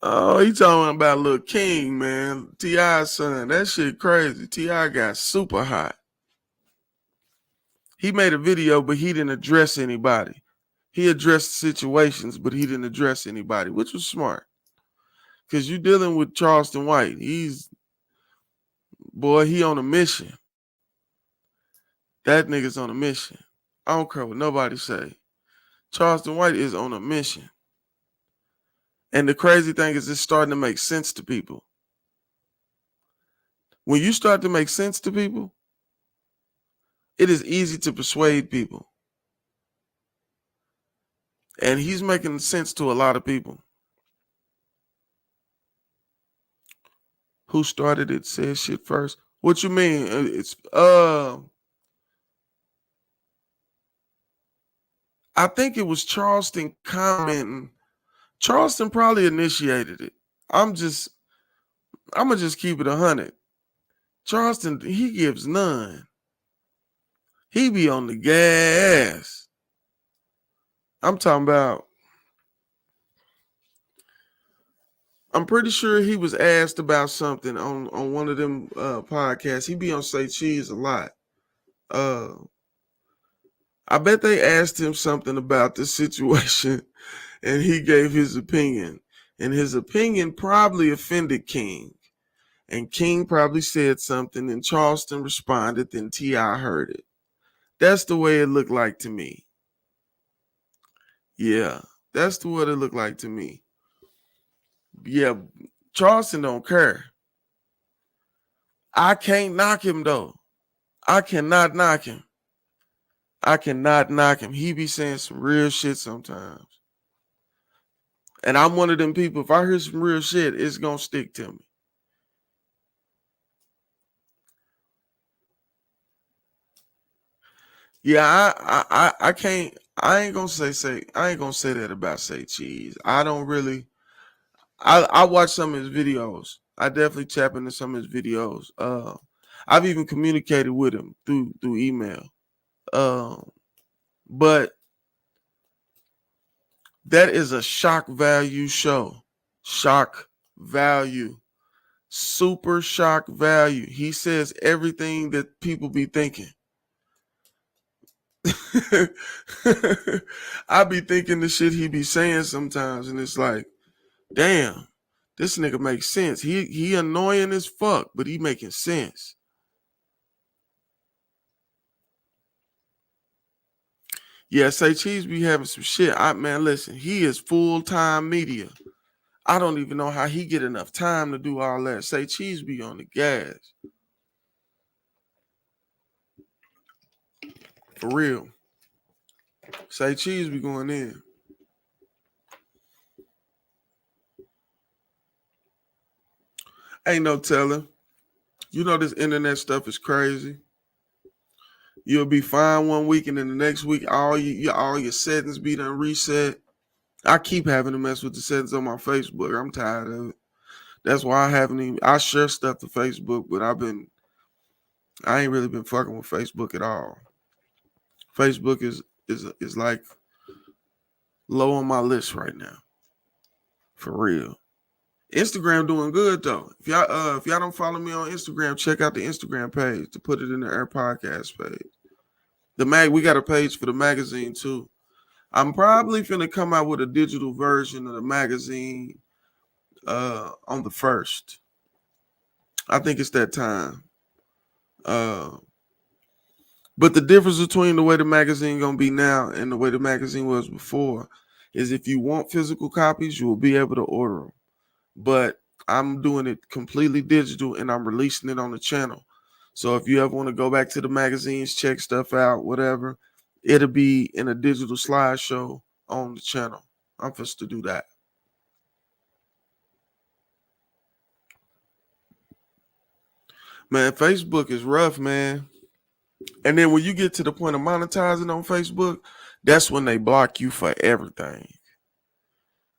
Oh, he talking about Lil King, man. T.I.'s son. That shit crazy. T.I. got super hot. He made a video, but he didn't address anybody. He addressed situations, but he didn't address anybody, which was smart. Because you're dealing with Charleston White. He on a mission. That nigga's on a mission. I don't care what nobody say. Charleston White is on a mission. And the crazy thing is it's starting to make sense to people. When you start to make sense to people, it is easy to persuade people. And he's making sense to a lot of people. Who started it said shit first? What you mean? It's I think it was Charleston commenting. Charleston probably initiated it. I'm gonna just keep it 100. Charleston, he gives none. He be on the gas. I'm talking about, I'm pretty sure he was asked about something on one of them podcasts. He be on Say Cheese a lot. I bet they asked him something about the situation and he gave his opinion. And his opinion probably offended King. And King probably said something and Charleston responded, then T.I. heard it. That's the way it looked like to me. Yeah, that's what it looked like to me. Yeah, Charleston don't care. I can't knock him though. I cannot knock him. I cannot knock him. He be saying some real shit sometimes. And I'm one of them people, if I hear some real shit, it's going to stick to me. Yeah, I can't, I ain't gonna say that about Say Cheese. I don't really, I watch some of his videos. I definitely tap into some of his videos. I've even communicated with him through email. But that is a shock value show. Shock value. Super shock value. He says everything that people be thinking. I be thinking the shit he be saying sometimes, and it's like, damn, this nigga makes sense. He annoying as fuck, but he making sense. Yeah, Say Cheese be having some shit. Man, listen, he is full-time media. I don't even know how he get enough time to do all that. Say Cheese be on the gas. For real. Say Cheese be going in. Ain't no telling. You know this internet stuff is crazy. You'll be fine one week, and then the next week, all your settings be done reset. I keep having to mess with the settings on my Facebook. I'm tired of it. That's why I share stuff to Facebook, but I ain't really been fucking with Facebook at all. Facebook is like low on my list right now. For real. Instagram doing good though. If y'all don't follow me on Instagram, check out the Instagram page to put it in the Air Podcast page. We got a page for the magazine too. I'm probably finna come out with a digital version of the magazine on the 1st. I think it's that time. But the difference between the way the magazine gonna be now and the way the magazine was before is if you want physical copies, you will be able to order them. But I'm doing it completely digital and I'm releasing it on the channel. So if you ever want to go back to the magazines, check stuff out, whatever, it'll be in a digital slideshow on the channel. I'm supposed to do that. Man, Facebook is rough, man. And then when you get to the point of monetizing on Facebook, that's when they block you for everything.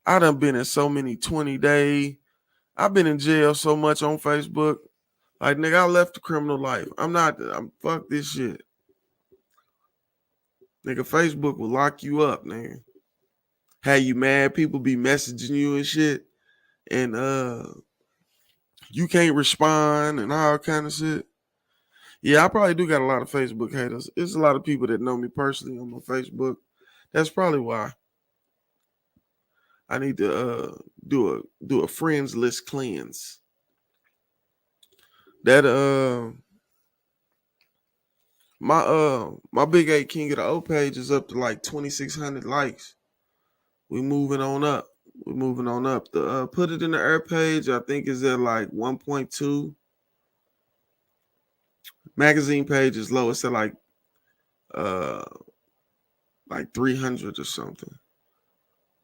I done been in so many 20-day. I've been in jail so much on Facebook. Like, nigga, I left the criminal life. I'm fuck this shit. Nigga, Facebook will lock you up, nigga. Have you mad? People be messaging you and shit. And you can't respond and all kind of shit. Yeah, I probably do got a lot of Facebook haters. It's a lot of people that know me personally on my Facebook. That's probably why. I need to do a friends list cleanse. That my Big 8 King of the O page is up to like 2,600 likes. We moving on up. The put it in the air page, I think is at like 1.2. Magazine page is low. It's at like 300 or something.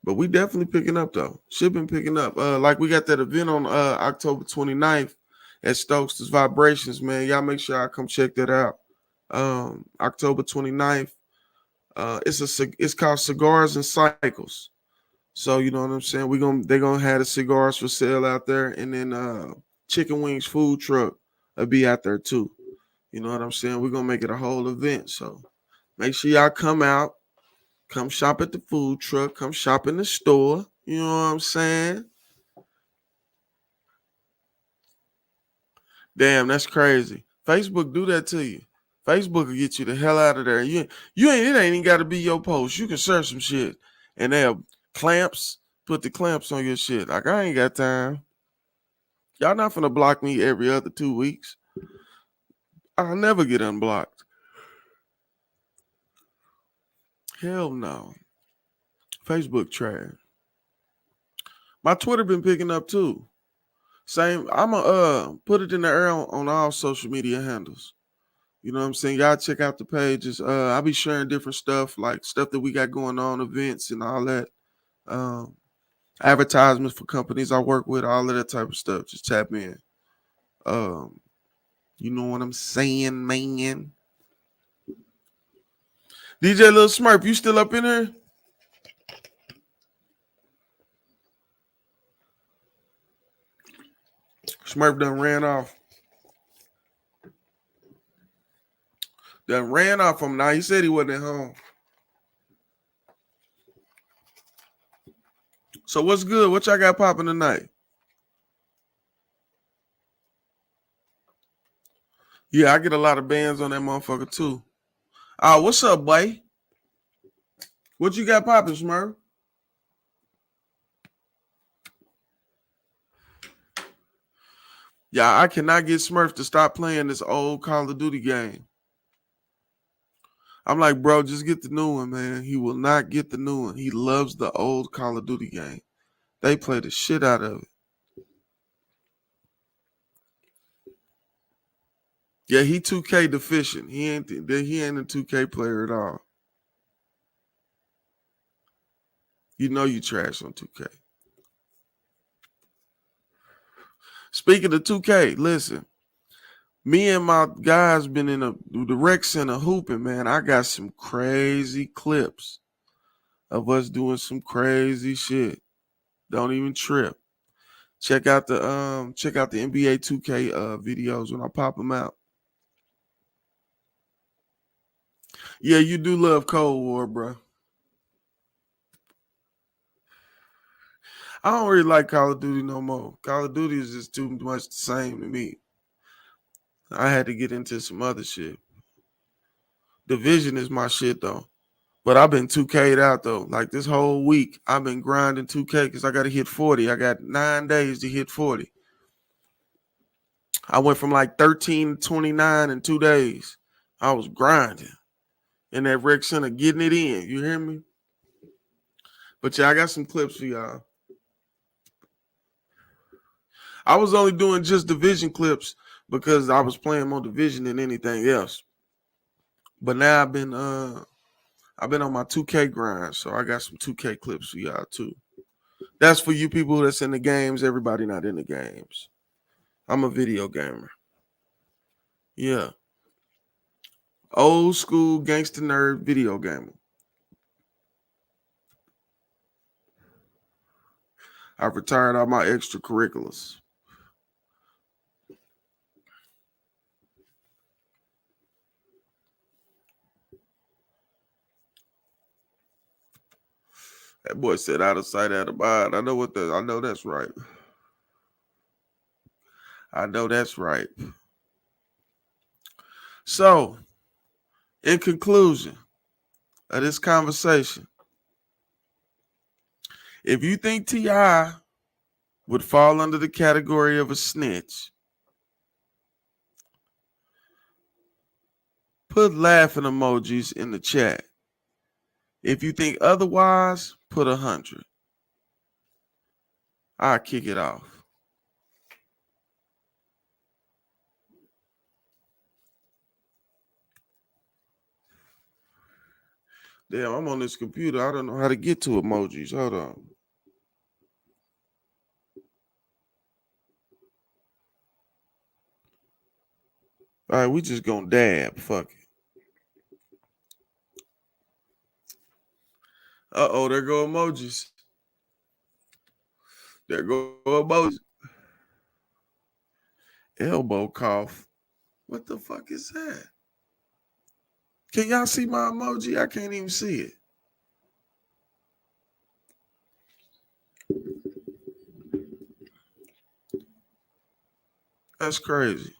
But we definitely picking up though. Should been picking up. Like we got that event on October 29th at Stokes' Vibrations, man. Y'all make sure I come check that out. October 29th. It's called Cigars and Cycles. So you know what I'm saying? They're gonna have the cigars for sale out there, and then chicken wings food truck will be out there too. You know what I'm saying? We're gonna make it a whole event. So make sure y'all come out, come shop at the food truck, come shop in the store. You know what I'm saying? Damn, that's crazy. Facebook do that to you. Facebook will get you the hell out of there. You ain't it ain't even got to be your post. You can search some shit, and they'll clamps. Put the clamps on your shit. Like I ain't got time. Y'all not finna block me every other 2 weeks. I'll never get unblocked. Hell no. Facebook trash. My Twitter been picking up too. Same. I'ma put it in the air on all social media handles. You know what I'm saying? Y'all check out the pages. I'll be sharing different stuff, like stuff that we got going on, events and all that. Advertisements for companies I work with, all of that type of stuff. Just tap in. You know what I'm saying, man? DJ Lil Smurf, you still up in here? Smurf done ran off. Done ran off him. Now he said he wasn't at home. So what's good? What y'all got popping tonight? Yeah, I get a lot of bands on that motherfucker too. What's up, boy? What you got popping, Smurf? Yeah, I cannot get Smurf to stop playing this old Call of Duty game. I'm like, bro, just get the new one, man. He will not get the new one. He loves the old Call of Duty game. They play the shit out of it. Yeah, he 2K deficient. He ain't a 2K player at all. You know you trash on 2K. Speaking of 2K, listen. Me and my guys been in the rec center hooping, man. I got some crazy clips of us doing some crazy shit. Don't even trip. Check out the NBA 2K videos when I pop them out. Yeah, you do love Cold War, bro. I don't really like Call of Duty no more. Call of Duty is just too much the same to me. I had to get into some other shit. Division is my shit though. But I've been 2K'd out though. Like this whole week, I've been grinding 2K because I got to hit 40. I got 9 days to hit 40. I went from like 13 to 29 in 2 days. I was grinding in that rec center, getting it in. You hear me? But yeah, I got some clips for y'all. I was only doing just Division clips because I was playing more Division than anything else. But now I've been on my 2K grind, so I got some 2K clips for y'all too. That's for you people that's in the games. Everybody not in the games. I'm a video gamer. Yeah. Old school gangster nerd video gamer. I've retired all my extracurriculars. That boy said out of sight, out of mind. I know that's right. I know that's right. So, in conclusion of this conversation, if you think T.I. would fall under the category of a snitch, put laughing emojis in the chat. If you think otherwise, put 100. I'll kick it off. Damn, I'm on this computer. I don't know how to get to emojis. Hold on. All right, we just gonna dab. Fuck it. Uh-oh, there go emojis. There go emojis. Elbow cough. What the fuck is that? Can y'all see my emoji? I can't even see it. That's crazy.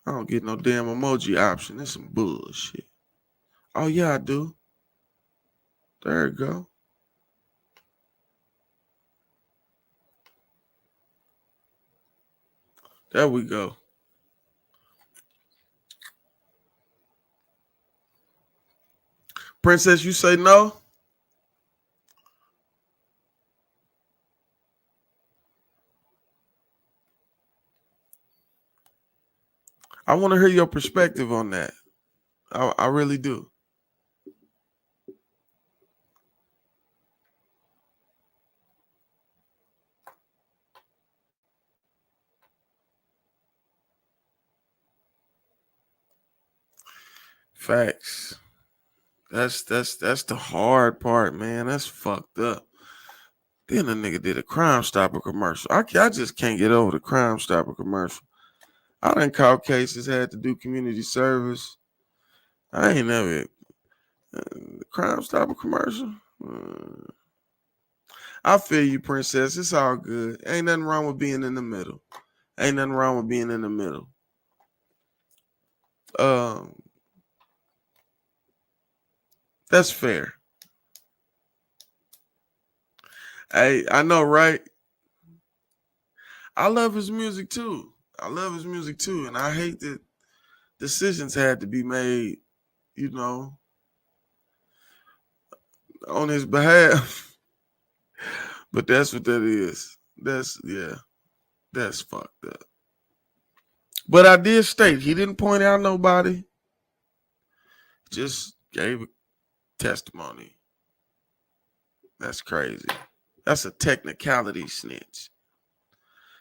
I don't get no damn emoji option. That's some bullshit. Oh, yeah, I do. There you go. There we go. Princess, you say no? I want to hear your perspective on that. I really do. Facts. That's the hard part, man. That's fucked up. Then a nigga did a Crime Stopper commercial. I just can't get over the Crime Stopper commercial. I done caught cases, had to do community service. I ain't never the Crime Stopper commercial. I feel you, Princess. It's all good. Ain't nothing wrong with being in the middle. Ain't nothing wrong with being in the middle. That's fair. Hey, I know, right? I love his music too. And I hate that decisions had to be made, on his behalf. But that's what that is. That's fucked up. But I did state he didn't point out nobody. Just gave a testimony. That's crazy. That's a technicality snitch.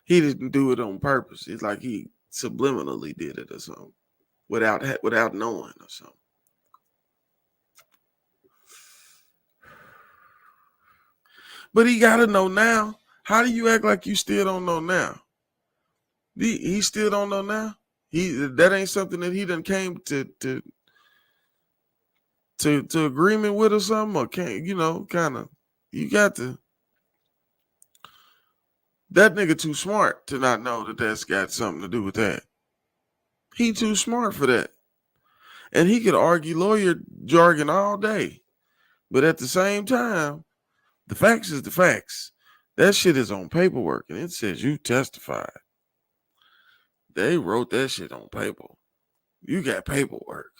He didn't do it on purpose. It's like he subliminally did it or something without knowing or something. But he got to know now. How do you act like you still don't know now? He still don't know now? That ain't something that he done came to agreement with or something? Or can't, kind of, you got to. That nigga too smart to not know that that's got something to do with that. He too smart for that. And he could argue lawyer jargon all day. But at the same time, the facts is the facts. That shit is on paperwork, and it says you testified. They wrote that shit on paper. You got paperwork.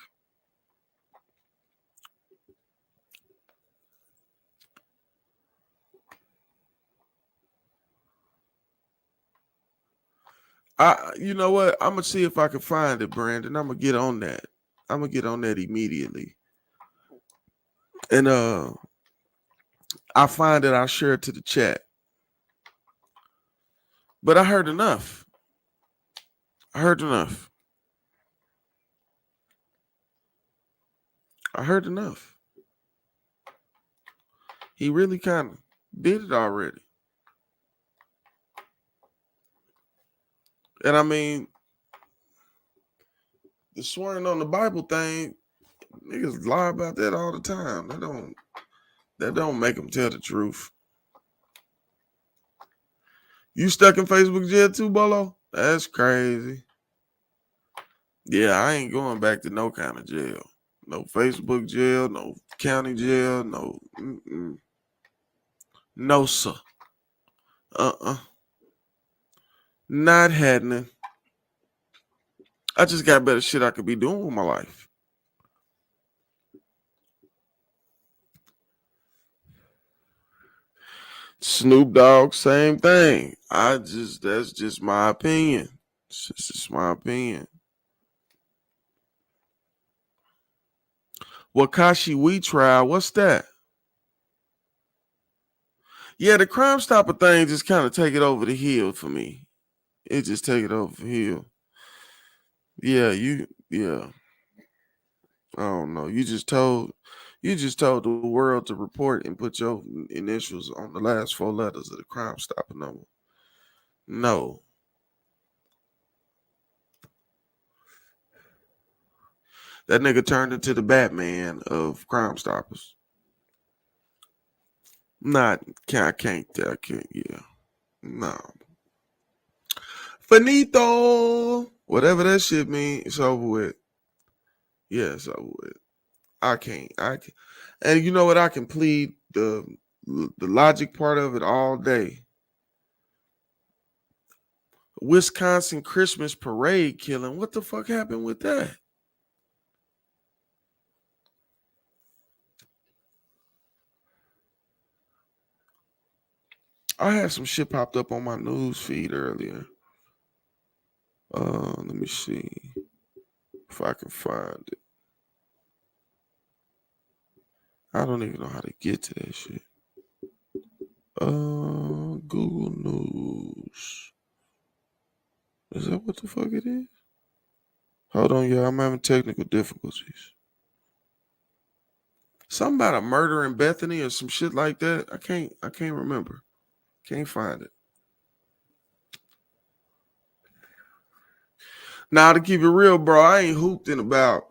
You know what? I'm gonna see if I can find it, Brandon. I'm gonna get on that. I'm gonna get on that immediately. And I find it, I'll share it to the chat. But I heard enough. I heard enough. He really kind of did it already. And I mean, the swearing on the Bible thing, niggas lie about that all the time. That don't make them tell the truth. You stuck in Facebook jail too, Bolo? That's crazy. Yeah, I ain't going back to no kind of jail. No Facebook jail, no county jail, no. No, sir. Not happening. I just got better shit I could be doing with my life. Snoop Dogg, same thing. That's just my opinion. It's just my opinion. Wakashi We trial, what's that? Yeah, the Crime Stopper thing just kind of take it over the hill for me. It just take it over the hill. Yeah. I don't know. You just told the world to report and put your initials on the last 4 letters of the Crime Stopper number. No. That nigga turned into the Batman of Crime Stoppers. I can't, yeah. No. Finito. Whatever that shit means, it's over with. Yeah, it's over with. I can't. And you know what? I can plead the logic part of it all day. Wisconsin Christmas parade killing. What the fuck happened with that? I had some shit popped up on my news feed earlier. Let me see if I can find it. I don't even know how to get to that shit. Google News. Is that what the fuck it is? Hold on, y'all. I'm having technical difficulties. Something about a murder in Bethany or some shit like that. I can't remember. Can't find it. Now, to keep it real, bro, I ain't hooped in about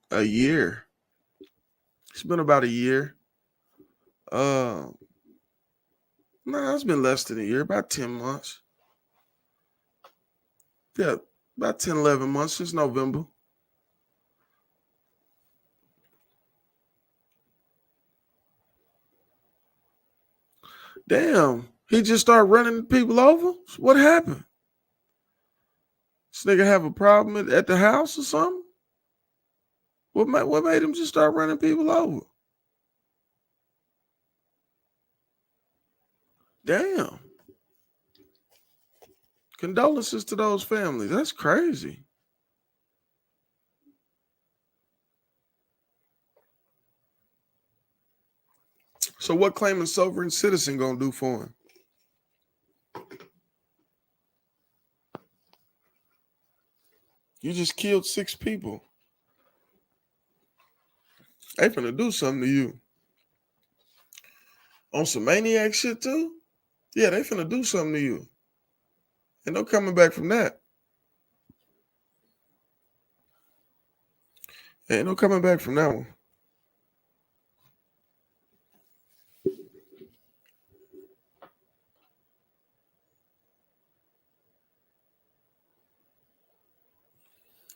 a year. It's been about a year. No, it's been less than a year, about 10 months. Yeah, about 10, 11 months since November. Damn, he just started running people over? What happened? This nigga have a problem at the house or something? What made him just start running people over? Damn. Condolences to those families. That's crazy. So what claiming sovereign citizen gonna do for him? You just killed 6 people. They finna do something to you. On some maniac shit too? Yeah, they finna do something to you. Ain't no coming back from that. Ain't no coming back from that one.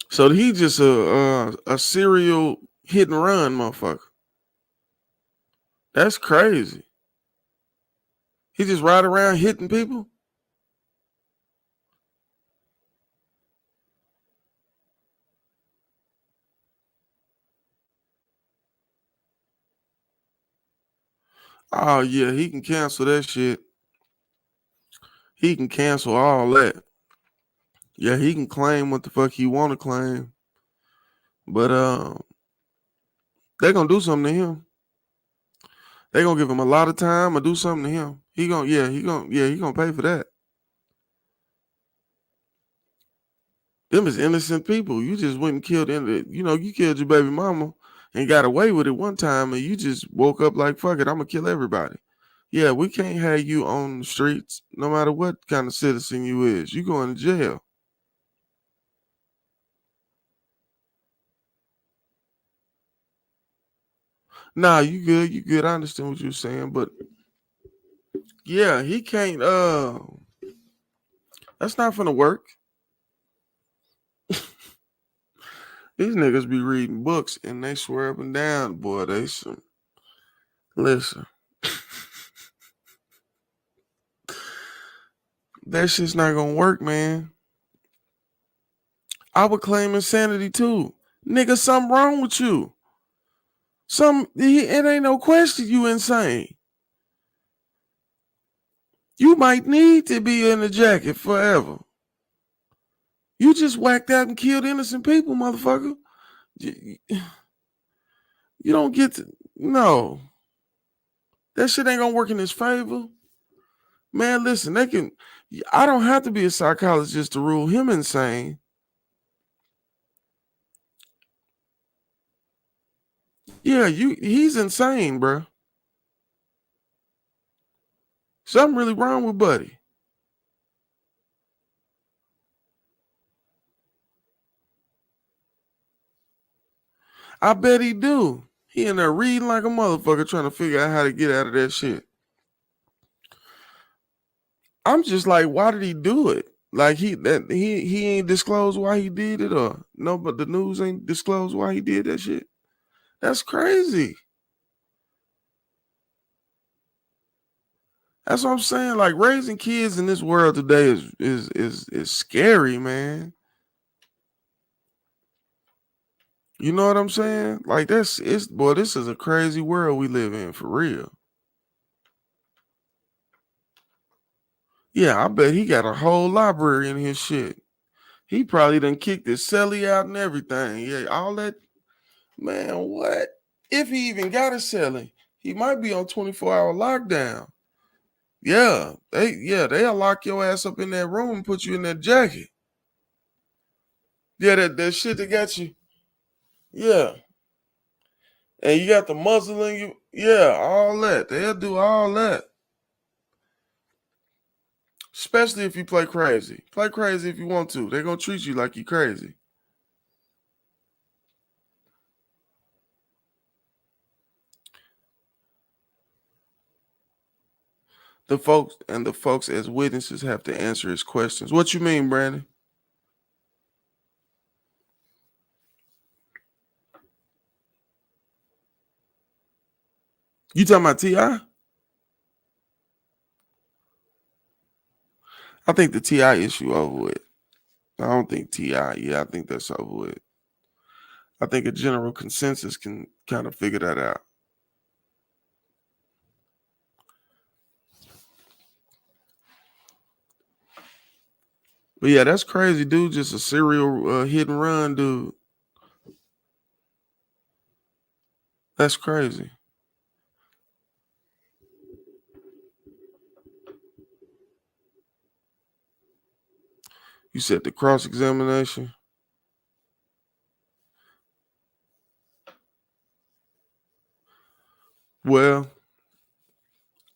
So he just a serial hit and run motherfucker. That's crazy. He just ride around hitting people? Oh yeah, he can cancel that shit. He can cancel all that. Yeah, he can claim what the fuck he want to claim. But they're gonna do something to him. They're gonna give him a lot of time or do something to him. He gonna pay for that. Them is innocent people. You just went and killed you killed your baby mama and got away with it one time, and you just woke up like, fuck it, I'm gonna kill everybody. Yeah, we can't have you on the streets, no matter what kind of citizen you is. You going to jail. Nah, you good. I understand what you're saying, but yeah, he can't that's not gonna work. These niggas be reading books and they swear up and down, boy, listen. That shit's not gonna work, man. I would claim insanity too. Nigga, something wrong with you. It ain't no question you insane. You might need to be in the jacket forever. You just whacked out and killed innocent people, motherfucker. You don't get to, no. That shit ain't gonna work in his favor. Man, listen, I don't have to be a psychologist to rule him insane. Yeah, he's insane, bro. Something really wrong with Buddy. I bet he do. He in there reading like a motherfucker trying to figure out how to get out of that shit. I'm just like, why did he do it? Like he ain't disclosed why he did it, or no, but the news ain't disclosed why he did that shit. That's crazy. That's what I'm saying. Like raising kids in this world today is scary, man. You know what I'm saying? Like this is a crazy world we live in for real. Yeah, I bet he got a whole library in his shit. He probably done kicked his celly out and everything. Yeah, all that. Man, what? If he even got a celly, he might be on 24-hour lockdown. Yeah, they'll lock your ass up in that room and put you in that jacket. Yeah, that shit that got you. Yeah. And you got the muzzle in you. Yeah, all that. They'll do all that. Especially if you play crazy. Play crazy if you want to. They're going to treat you like you crazy. The folks as witnesses have to answer his questions. What you mean, Brandon? You talking about T.I.? I think the T.I. issue over with. I don't think T.I. Yeah, I think that's over with. I think a general consensus can kind of figure that out. But yeah, that's crazy, dude. Just a serial hit and run, dude. That's crazy. You said the cross-examination? Well,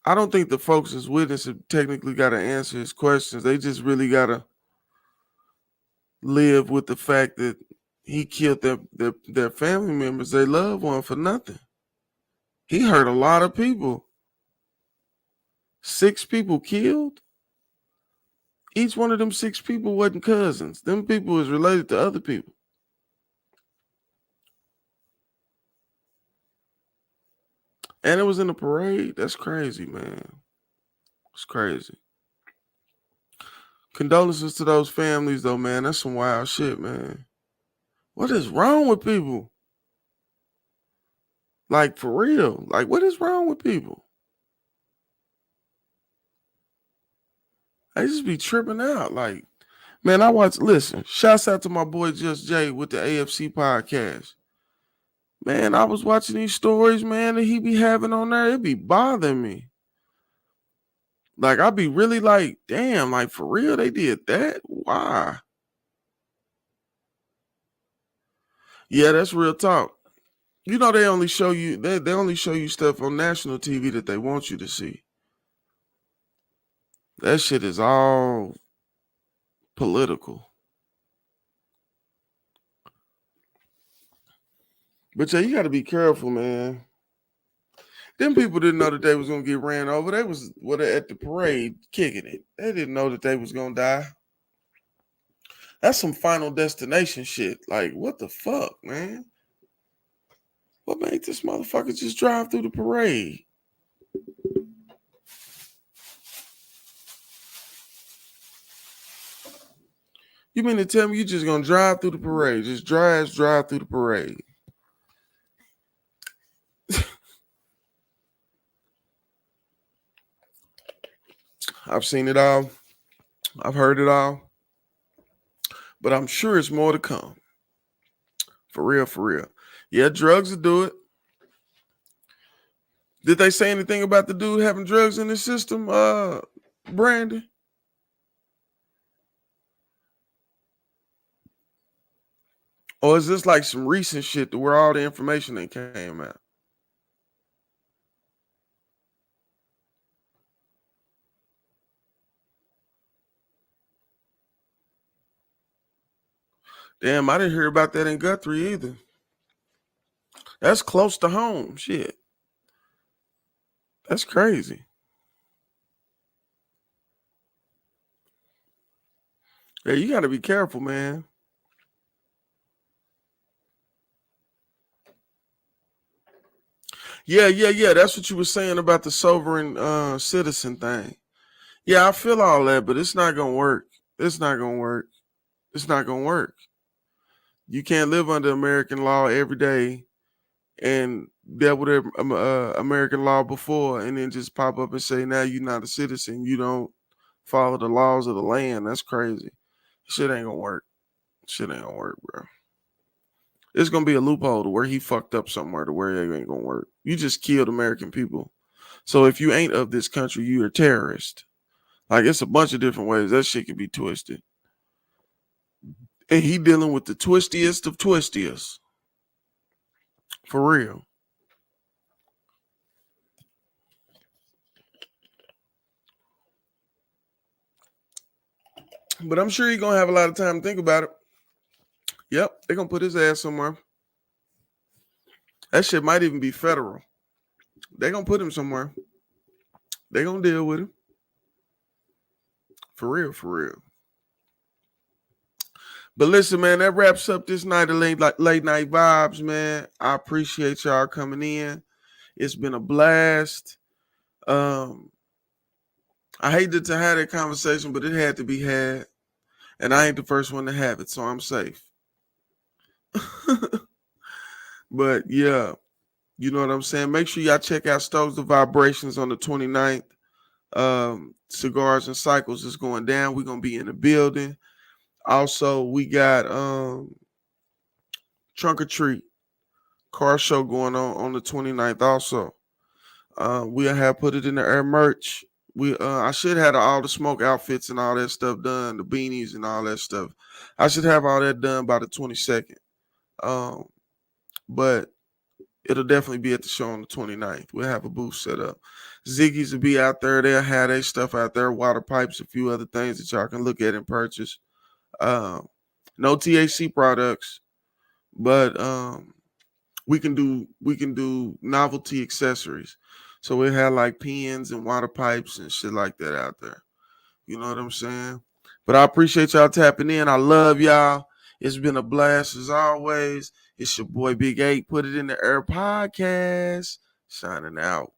I don't think the folks as witnesses technically got to answer his questions. They just really got to live with the fact that he killed their family members, their loved one, for nothing. He hurt a lot of people. 6 people killed. Each one of them 6 people wasn't cousins. Them people was related to other people. And it was in a parade. That's crazy, man. It's crazy. Condolences to those families, though, man. That's some wild shit, man. What is wrong with people? Like, for real. Like, what is wrong with people? They just be tripping out. Like, man, listen, shouts out to my boy Just Jay with the AFC podcast. Man, I was watching these stories, man, that he be having on there. It be bothering me. Like, I be really like, damn, like, for real, they did that? Why? Yeah, that's real talk. You know, they only show you stuff on national TV that they want you to see. That shit is all political. But yeah, you got to be careful, man. Them people didn't know that they was gonna get ran over. They was at the parade kicking it. They didn't know that they was gonna die. That's some Final Destination shit. Like, what the fuck, man? What made this motherfucker just drive through the parade? You mean to tell me you just gonna drive through the parade? Just drive through the parade. I've seen it all. I've heard it all. But I'm sure it's more to come. For real, for real. Yeah, drugs will do it. Did they say anything about the dude having drugs in his system, Brandon? Or is this like some recent shit to where all the information that came out? Damn, I didn't hear about that in Guthrie either. That's close to home. Shit. That's crazy. Yeah, you got to be careful, man. Yeah. That's what you were saying about the sovereign citizen thing. Yeah, I feel all that, but it's not going to work. It's not going to work. It's not going to work. You can't live under American law every day and dealt with American law before and then just pop up and say, now you're not a citizen. You don't follow the laws of the land. That's crazy. Shit ain't going to work. Shit ain't going to work, bro. It's going to be a loophole to where he fucked up somewhere to where it ain't going to work. You just killed American people. So if you ain't of this country, you're a terrorist. Like, it's a bunch of different ways that shit can be twisted. And he dealing with the twistiest of twistiest. For real. But I'm sure he's going to have a lot of time to think about it. Yep, they're going to put his ass somewhere. That shit might even be federal. They're going to put him somewhere. They're going to deal with him. For real, for real. But listen, man, that wraps up this night of late night vibes, man. I appreciate y'all coming in. It's been a blast. I hated to have that conversation, but it had to be had. And I ain't the first one to have it, so I'm safe. But yeah, you know what I'm saying? Make sure y'all check out Stoves the Vibrations on the 29th. Cigars and Cycles is going down. We're going to be in the building. Also, we got Trunk or Treat car show going on the 29th also. We'll have put it in the air merch. I should have all the smoke outfits and all that stuff done, the beanies and all that stuff. I should have all that done by the 22nd. But it'll definitely be at the show on the 29th. We'll have a booth set up. Ziggy's will be out there. They'll have their stuff out there, water pipes, a few other things that y'all can look at and purchase. No THC products, but we can do novelty accessories. So we have like pens and water pipes and shit like that out there. You know what I'm saying? But I appreciate y'all tapping in. I love y'all. It's been a blast as always. It's your boy Big 8. Put it in the air podcast. Signing out.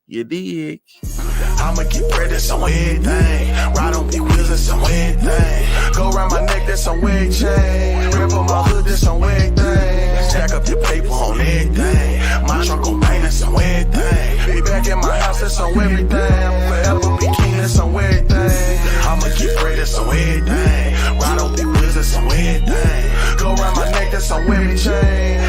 You dig? I'ma get bread, that's on everything. Ride on big wheels, that's on everything. Go around my neck, that's on wig chain. Rip on my hood, that's on everything. Stack up your paper on everything. My trunk on paint, that's on everything. Be back in my house, that's on everything. Forever be king, that's on everything. I'ma get bread, that's on everything. Ride on big wheels, that's on everything. Go around my neck, that's on wig chain.